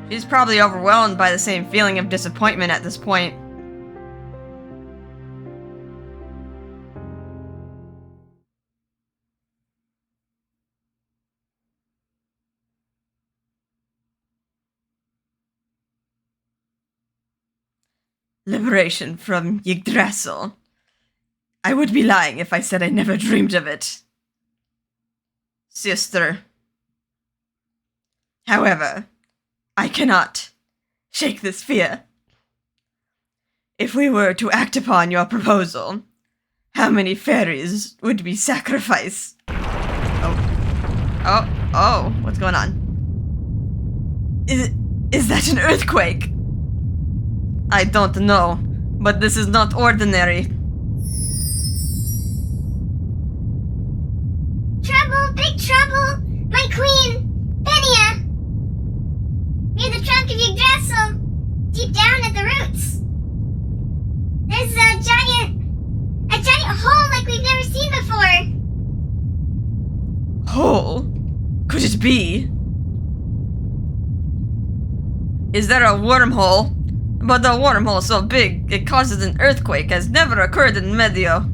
Speaker 1: she's probably overwhelmed by the same feeling of disappointment at this point. Liberation from Yggdrasil. I would be lying if I said I never dreamed of it. Sister. However, I cannot shake this fear. If we were to act upon your proposal, how many fairies would be sacrificed? Oh, what's going on? Is that an earthquake? I don't know, but this is not ordinary.
Speaker 2: Trouble, big trouble! My queen, Venya! Near the trunk of Yggdrasil, deep down at the roots. There's a giant hole like we've never seen before.
Speaker 1: Hole? Could it be? Is there a wormhole? But the wormhole so big it causes an earthquake has never occurred in Medio.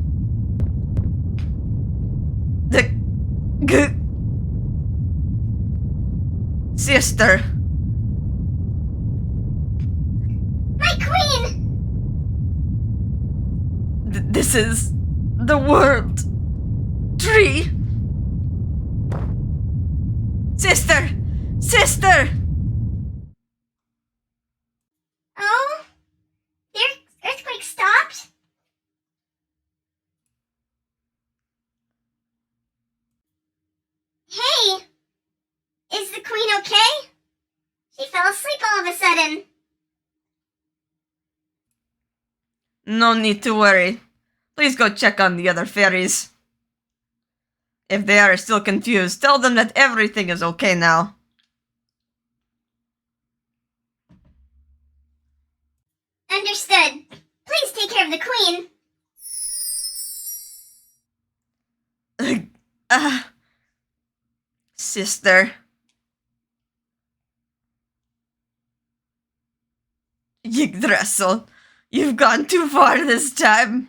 Speaker 1: Sister.
Speaker 2: My queen!
Speaker 1: This is the world tree. Sister! Sister!
Speaker 2: Oh? The earthquake stopped? Hey! Is the queen okay? She fell asleep all of a sudden.
Speaker 1: No need to worry. Please go check on the other fairies. If they are still confused, tell them that everything is okay now.
Speaker 2: Understood. Please take care of the queen.
Speaker 1: Sister. Yggdrasil, you've gone too far this time.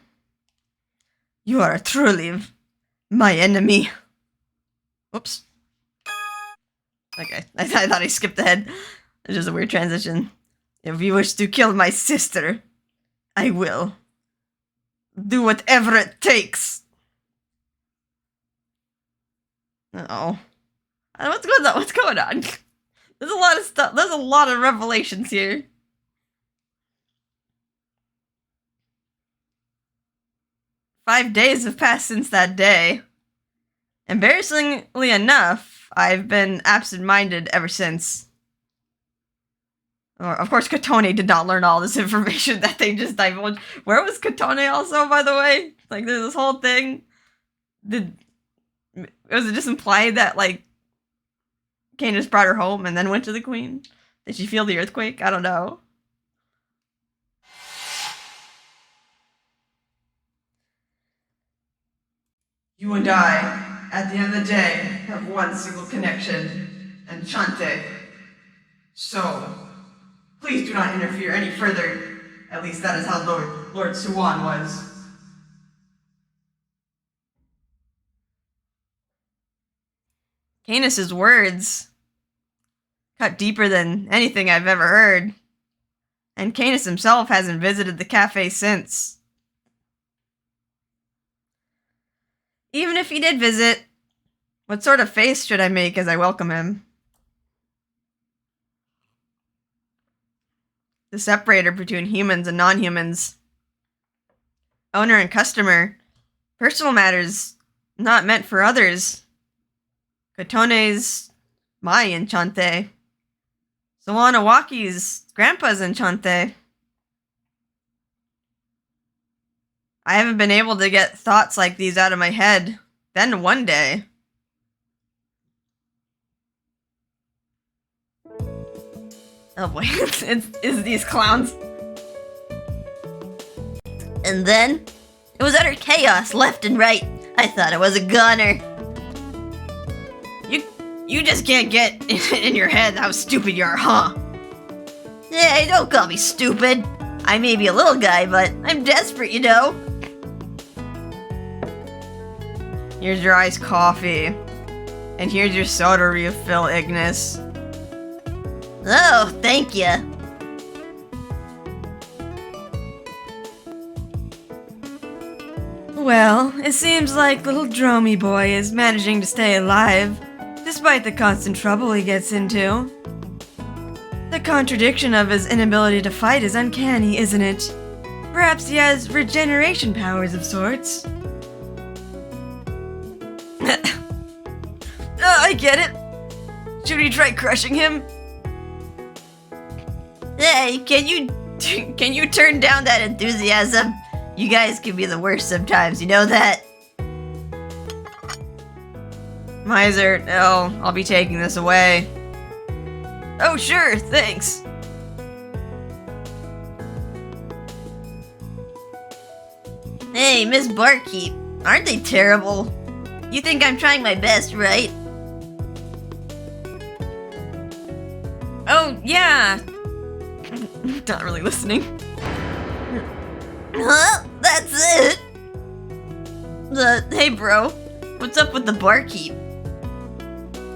Speaker 1: You are truly my enemy. Oops. Okay, I thought I skipped ahead. It's just a weird transition. If you wish to kill my sister, I will. Do whatever it takes. Uh-oh. What's going on? There's a lot of stuff. There's a lot of revelations here. "5 days have passed since that day. Embarrassingly enough, I've been absent-minded ever since. Of course, Kotone did not learn all this information that they just divulged. Where was Kotone also, by the way? Like, there's this whole thing. Was it just implied that, like, Canus brought her home and then went to the queen? Did she feel the earthquake? I don't know.
Speaker 3: You and I, at the end of the day, have one single connection, Enchante. So, please do not interfere any further. At least that is how Lord Suwan was.
Speaker 1: Canus's words cut deeper than anything I've ever heard. And Canus himself hasn't visited the cafe since. Even if he did visit, what sort of face should I make as I welcome him? the separator between humans and non-humans. Owner and customer. Personal matters not meant for others. Kotone's my Enchante. Sawanawaki's grandpa's Enchante. I haven't been able to get thoughts like these out of my head. Then one day. Oh boy, it's these clowns.
Speaker 4: And then, it was utter chaos left and right. I thought I was a goner.
Speaker 1: You just can't get in your head how stupid you are, huh?
Speaker 4: Hey, don't call me stupid. I may be a little guy, but I'm desperate, you know.
Speaker 1: Here's your iced coffee. And here's your soda refill, Ignis.
Speaker 4: Oh, thank you.
Speaker 1: Well, it seems like little Dromy Boy is managing to stay alive, despite the constant trouble he gets into. The contradiction of his inability to fight is uncanny, isn't it? Perhaps he has regeneration powers of sorts. I get it. Should we try crushing him?
Speaker 4: Hey, can you turn down that enthusiasm? You guys can be the worst sometimes, you know that?
Speaker 1: Miser, no, I'll be taking this away. Oh, sure, thanks.
Speaker 4: Hey, Miss Barkeep, aren't they terrible? You think I'm trying my best, right?
Speaker 1: Oh, yeah. Not really listening.
Speaker 4: Huh? That's it?
Speaker 1: Hey, bro.
Speaker 4: What's up with the barkeep?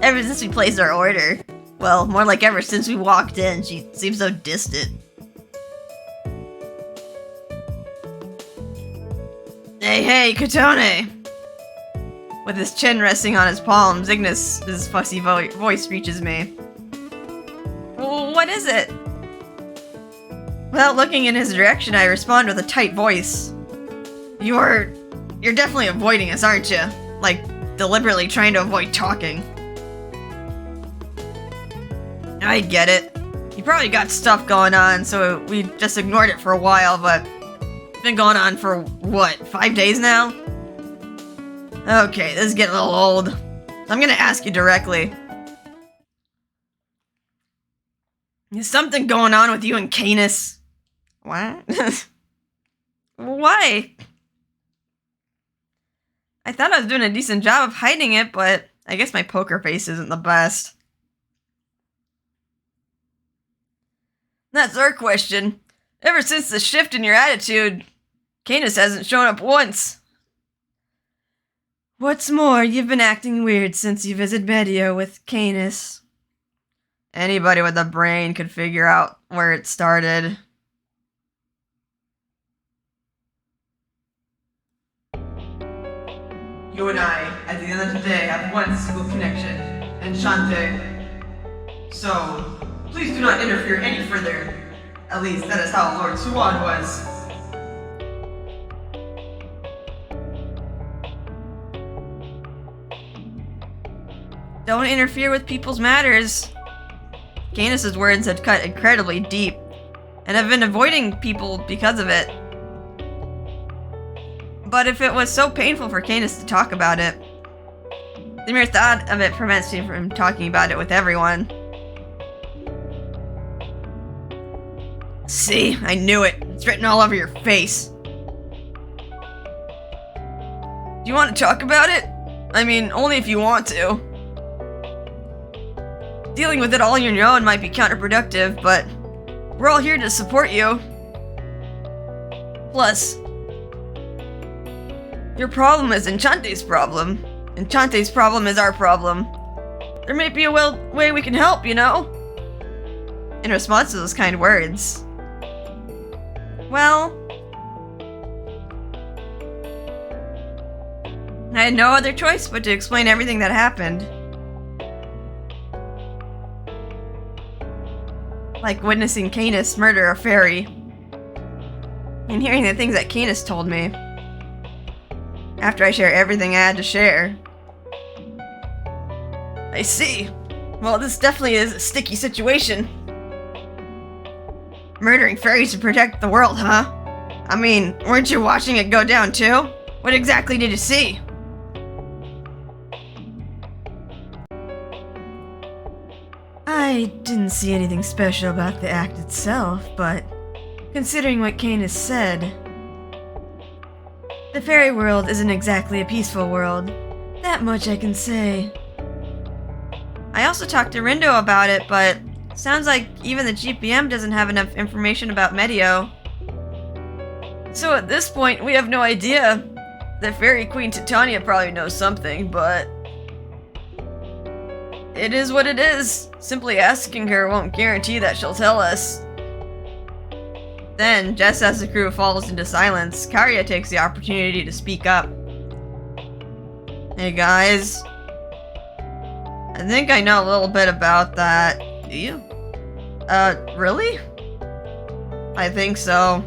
Speaker 4: Ever since we placed our order. Well, more like ever since we walked in, she seems so distant.
Speaker 1: Hey, Kotone! With his chin resting on his palms, Ignis' fussy voice reaches me. What is it? Without looking in his direction, I respond with a tight voice. You're definitely avoiding us, aren't you? Like, deliberately trying to avoid talking. I get it. You probably got stuff going on, so we just ignored it for a while, but it's been going on for, what, 5 days now? Okay, this is getting a little old. I'm gonna ask you directly. Is something going on with you and Canus? What? Why? I thought I was doing a decent job of hiding it, but I guess my poker face isn't the best. That's our question. Ever since the shift in your attitude, Canus hasn't shown up once. What's more, you've been acting weird since you visited Medio with Canus. Anybody with a brain could figure out where it started. You and I, at the end of the day, have one single connection, Enchante. So, please do not interfere any further. At least, that is how Lord Suwan was. Don't interfere with people's matters. Canus' words had cut incredibly deep, and I've been avoiding people because of it. But if it was so painful for Canus to talk about it, the mere thought of it prevents me from talking about it with everyone. See, I knew it. It's written all over your face. Do you want to talk about it? I mean, only if you want to. Dealing with it all on your own might be counterproductive, but we're all here to support you. Plus, your problem is Enchante's problem. Enchante's problem is our problem. There may be a way we can help, you know? In response to those kind words. Well, I had no other choice but to explain everything that happened. like witnessing Canus murder a fairy. And hearing the things that Canus told me. After I share everything I had to share. I see. Well, this definitely is a sticky situation. Murdering fairies to protect the world, huh? I mean, weren't you watching it go down too? What exactly did you see? I didn't see anything special about the act itself, but considering what Canus said, the fairy world isn't exactly a peaceful world. That much I can say. I also talked to Rindo about it, but sounds like even the GPM doesn't have enough information about Medio. So at this point, we have no idea. The Fairy Queen Titania probably knows something, but it is what it is. Simply asking her won't guarantee that she'll tell us. Then, just as the crew falls into silence, Karya takes the opportunity to speak up. Hey guys. I think I know a little bit about that. Do you? Really? I think so.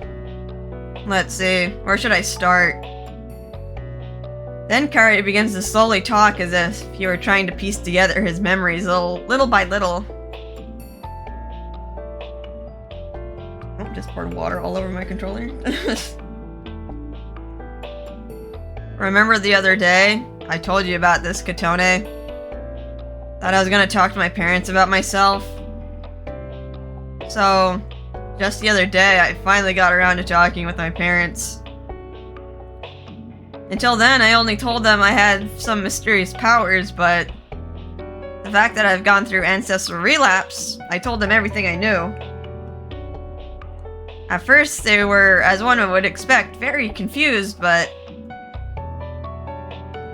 Speaker 1: Let's see, where should I start? Then Karya begins to slowly talk as if he were trying to piece together his memories little by little. Oh, just poured water all over my controller. Remember the other day? I told you about this Kotone? Thought I was gonna talk to my parents about myself. So, just the other day, I finally got around to talking with my parents. Until then, I only told them I had some mysterious powers, but the fact that I've gone through ancestral relapse, I told them everything I knew. At first, they were, as one would expect, very confused, but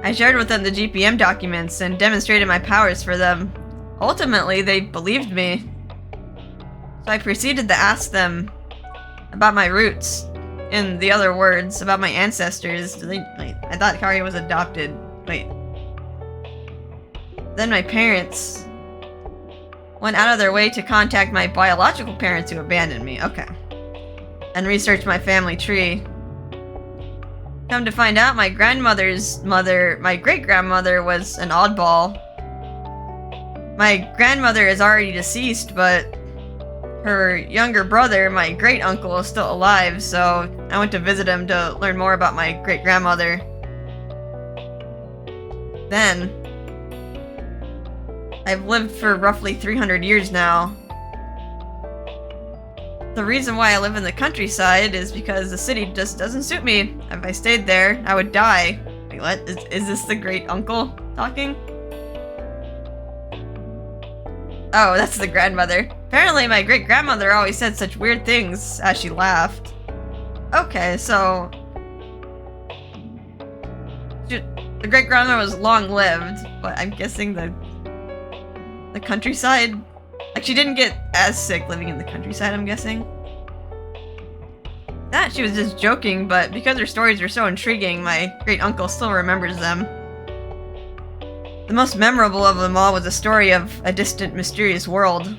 Speaker 1: I shared with them the GPM documents and demonstrated my powers for them. Ultimately, they believed me. So I proceeded to ask them about my roots. In the other words, about my ancestors. Wait, I thought Karya was adopted. Wait. Then my parents went out of their way to contact my biological parents who abandoned me. Okay. And research my family tree. Come to find out, my grandmother's mother, my great-grandmother, was an oddball. My grandmother is already deceased, but her younger brother, my great-uncle, is still alive, so I went to visit him to learn more about my great-grandmother. Then, I've lived for roughly 300 years now. The reason why I live in the countryside is because the city just doesn't suit me. If I stayed there, I would die. Wait, what? Is this the great-uncle talking? Oh, that's the grandmother. Apparently my great-grandmother always said such weird things as she laughed. Okay, so the great-grandmother was long-lived, but I'm guessing the countryside... Like, she didn't get as sick living in the countryside, I'm guessing. That she was just joking, but because her stories are so intriguing, my great-uncle still remembers them. The most memorable of them all was a story of a distant, mysterious world.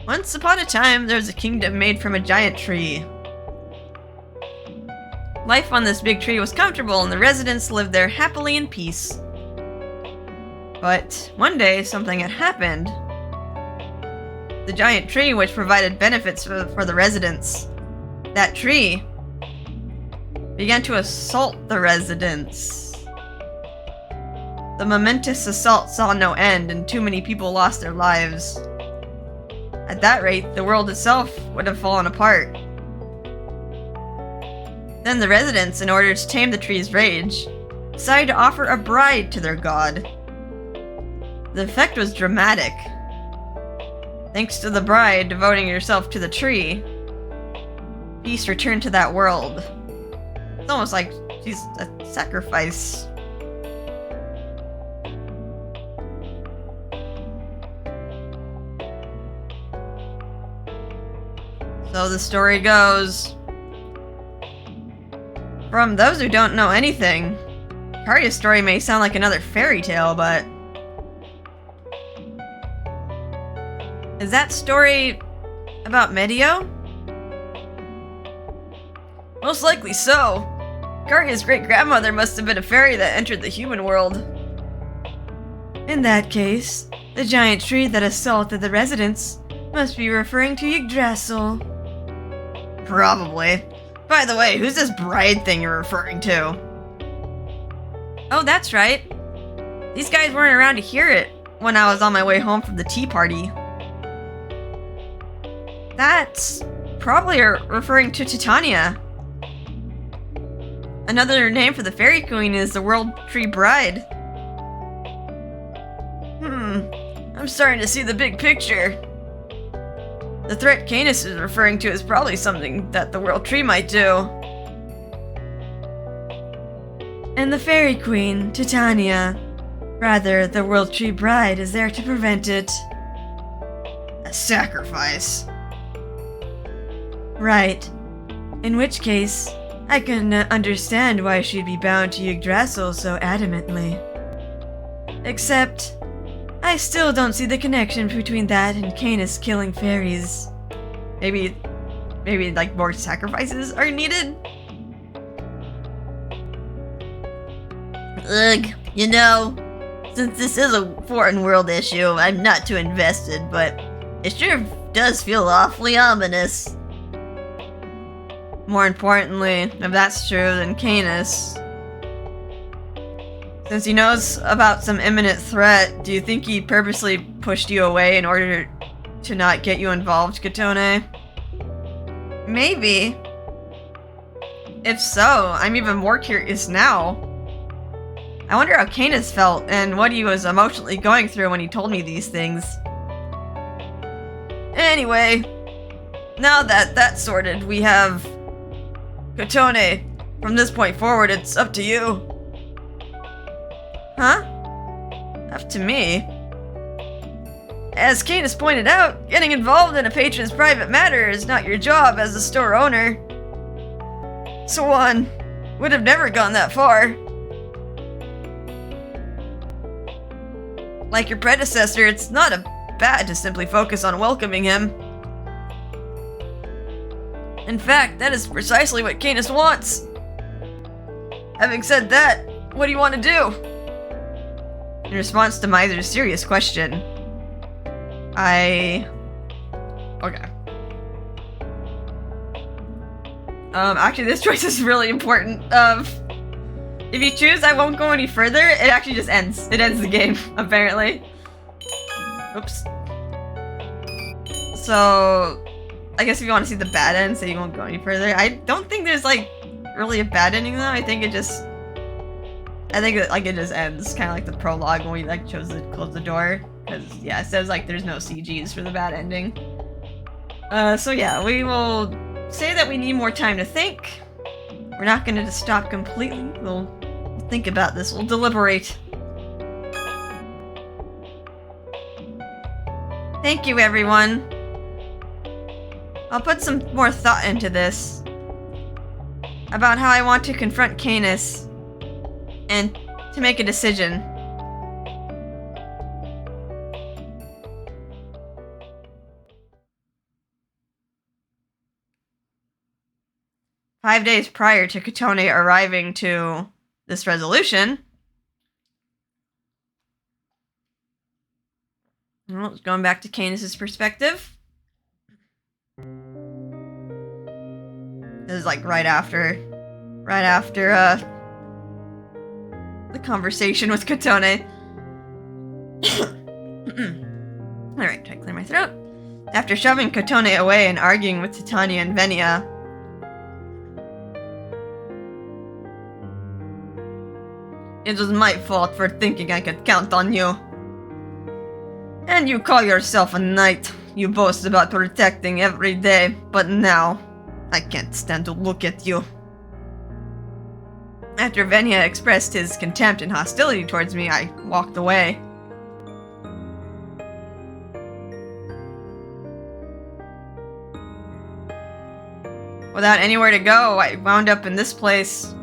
Speaker 1: Once upon a time, there was a kingdom made from a giant tree. Life on this big tree was comfortable, and the residents lived there happily in peace. But one day, something had happened. The giant tree, which provided benefits for the residents, that tree began to assault the residents. The momentous assault saw no end, and too many people lost their lives. At that rate, the world itself would have fallen apart. Then the residents, in order to tame the tree's rage, decided to offer a bride to their god. The effect was dramatic. Thanks to the bride devoting herself to the tree, peace returned to that world. It's almost like she's a sacrifice. So the story goes, from those who don't know anything, Karya's story may sound like another fairy tale, but Is that story about Medio? Most likely so. Karya's great-grandmother must have been a fairy that entered the human world. In that case, the giant tree that assaulted the residents must be referring to Yggdrasil. Probably. By the way, who's this bride thing you're referring to? Oh, that's right. These guys weren't around to hear it when I was on my way home from the tea party. That's probably referring to Titania. Another name for the fairy queen is the World Tree Bride. I'm starting to see the big picture. The threat Canus is referring to is probably something that the World Tree might do. And the fairy queen, Titania, rather the World Tree Bride, is there to prevent it. A sacrifice. Right. In which case, I can understand why she'd be bound to Yggdrasil so adamantly. Except, I still don't see the connection between that and Canus killing fairies. Maybe like more sacrifices are needed?
Speaker 4: Ugh, you know, since this is a foreign world issue, I'm not too invested, but it sure does feel awfully ominous.
Speaker 1: More importantly, if that's true, then Canus. Since he knows about some imminent threat, do you think he purposely pushed you away in order to not get you involved, Kotone? Maybe. If so, I'm even more curious now. I wonder how Canus felt and what he was emotionally going through when he told me these things. Anyway, now that that's sorted, we have Kotone. From this point forward, it's up to you. Huh? Up to me? As Canus pointed out, getting involved in a patron's private matter is not your job as the store owner. So one would have never gone that far. Like your predecessor, it's not bad to simply focus on welcoming him. In fact, that is precisely what Canus wants. Having said that, what do you want to do? In response to Miser's serious question, okay. Actually, this choice is really important. If you choose, I won't go any further. It actually just ends. It ends the game, apparently. Oops. So, I guess if you want to see the bad end, so you won't go any further. I don't think there's, like, really a bad ending, though. I think it just ends, kind of like the prologue when we, like, chose to close the door. Because, yeah, it says, like, there's no CGs for the bad ending. So yeah, we will say that we need more time to think. We're not going to just stop completely. We'll think about this. We'll deliberate. Thank you, everyone. I'll put some more thought into this. About how I want to confront Canus. And to make a decision. "5 days prior to Kotone arriving to this resolution." Well, going back to Canus' perspective. This is like right after the conversation with Kotone. Alright, try to clear my throat. After shoving Kotone away and arguing with Titania and Venia, "It was my fault for thinking I could count on you. And you call yourself a knight. You boast about protecting every day, but now, I can't stand to look at you." After Venia expressed his contempt and hostility towards me, I walked away. Without anywhere to go, I wound up in this place.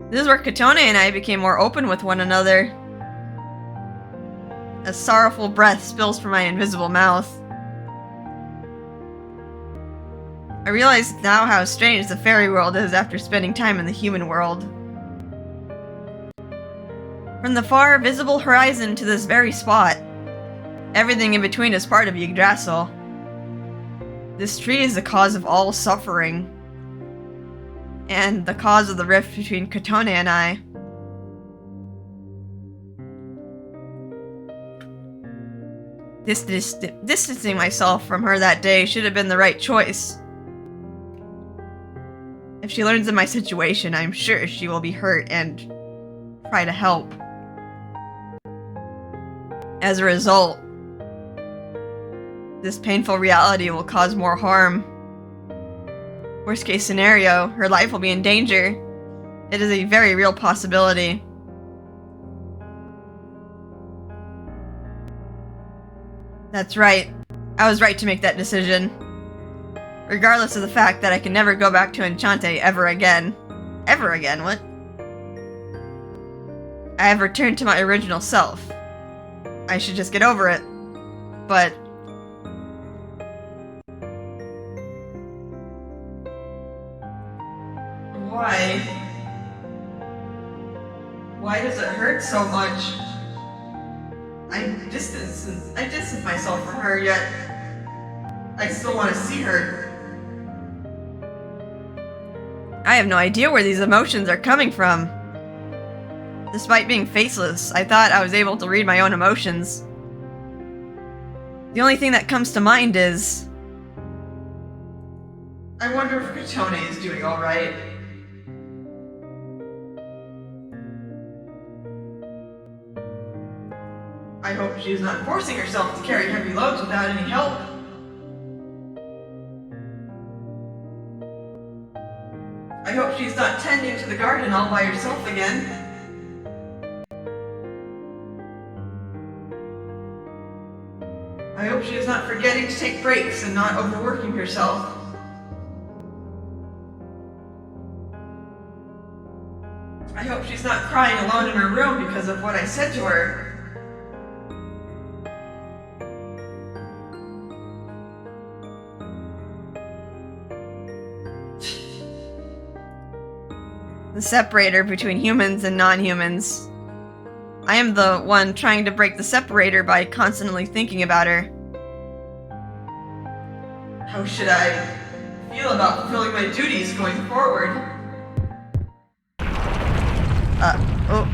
Speaker 1: This is where Kotone and I became more open with one another. A sorrowful breath spills from my invisible mouth. I realize now how strange the fairy world is after spending time in the human world. From the far, visible horizon to this very spot, everything in between is part of Yggdrasil. This tree is the cause of all suffering, and the cause of the rift between Kotone and I. Distancing myself from her that day should have been the right choice. If she learns of my situation, I'm sure she will be hurt and try to help. As a result, this painful reality will cause more harm. Worst case scenario, her life will be in danger. It is a very real possibility. That's right. I was right to make that decision. Regardless of the fact that I can never go back to Enchante ever again. Ever again, what? I have returned to my original self. I should just get over it. But...
Speaker 3: why? Why does it hurt so much? I distance myself from her, yet I still want to see her.
Speaker 1: I have no idea where these emotions are coming from. Despite being faceless, I thought I was able to read my own emotions. The only thing that comes to mind is...
Speaker 3: I wonder if Kotone is doing alright. I hope she is not forcing herself to carry heavy loads without any help. I hope she's not tending to the garden all by herself again. I hope she is not forgetting to take breaks and not overworking herself. I hope she's not crying alone in her room because of what I said to her.
Speaker 1: the separator between humans and non-humans. I am the one trying to break the separator by constantly thinking about her.
Speaker 3: How should I feel about fulfilling my duties going forward?
Speaker 1: Oh.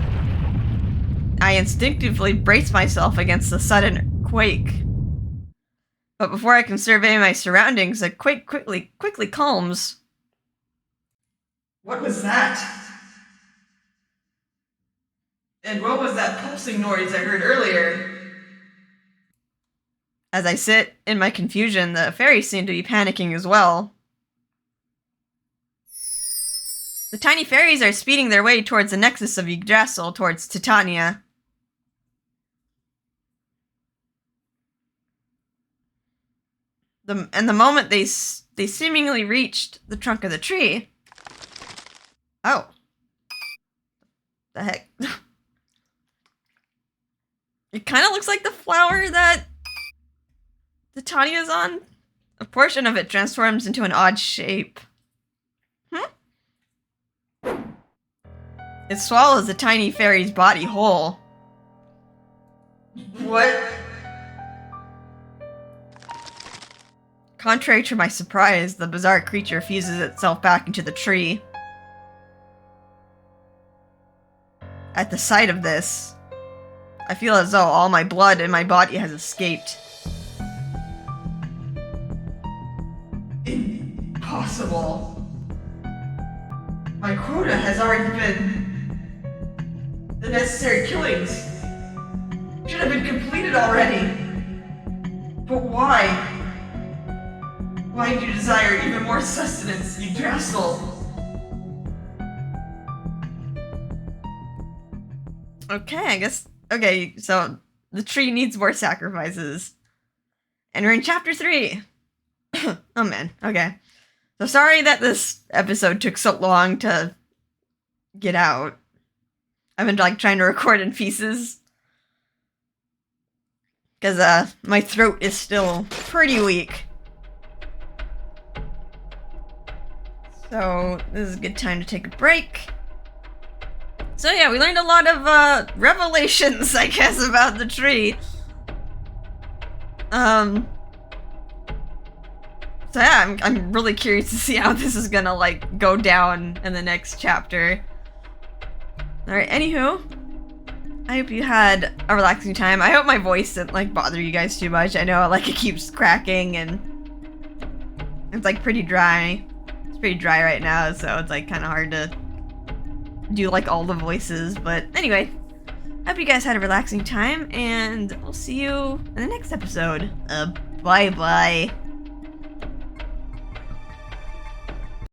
Speaker 1: I instinctively brace myself against the sudden quake. But before I can survey my surroundings, the quake quickly calms.
Speaker 3: What was that? And what was that pulsing noise I heard earlier?
Speaker 1: As I sit in my confusion, the fairies seem to be panicking as well. The tiny fairies are speeding their way towards the nexus of Yggdrasil, towards Titania. And the moment they seemingly reached the trunk of the tree... Oh. The heck? It kind of looks like the flower that Titania's on. A portion of it transforms into an odd shape. It swallows the tiny fairy's body whole.
Speaker 3: What?
Speaker 1: Contrary to my surprise, the bizarre creature fuses itself back into the tree. At the sight of this, I feel as though all my blood in my body has escaped.
Speaker 3: Impossible. My quota has already been... The necessary killings should have been completed already. But why? Why do you desire even more sustenance, Yggdrasil?
Speaker 1: Okay, I guess... Okay, so the tree needs more sacrifices. And we're in chapter 3. Oh man, okay. So sorry that this episode took so long to get out. I've been like trying to record in pieces. because my throat is still pretty weak. So this is a good time to take a break. So yeah, we learned a lot of revelations, I guess, about the tree. So yeah, I'm really curious to see how this is gonna like go down in the next chapter. Alright, anywho, I hope you had a relaxing time. I hope my voice didn't like bother you guys too much. I know like it keeps cracking and it's like pretty dry. It's pretty dry right now, so it's like kind of hard to do like all the voices. But anyway, I hope you guys had a relaxing time, and I'll see you in the next episode. Bye bye.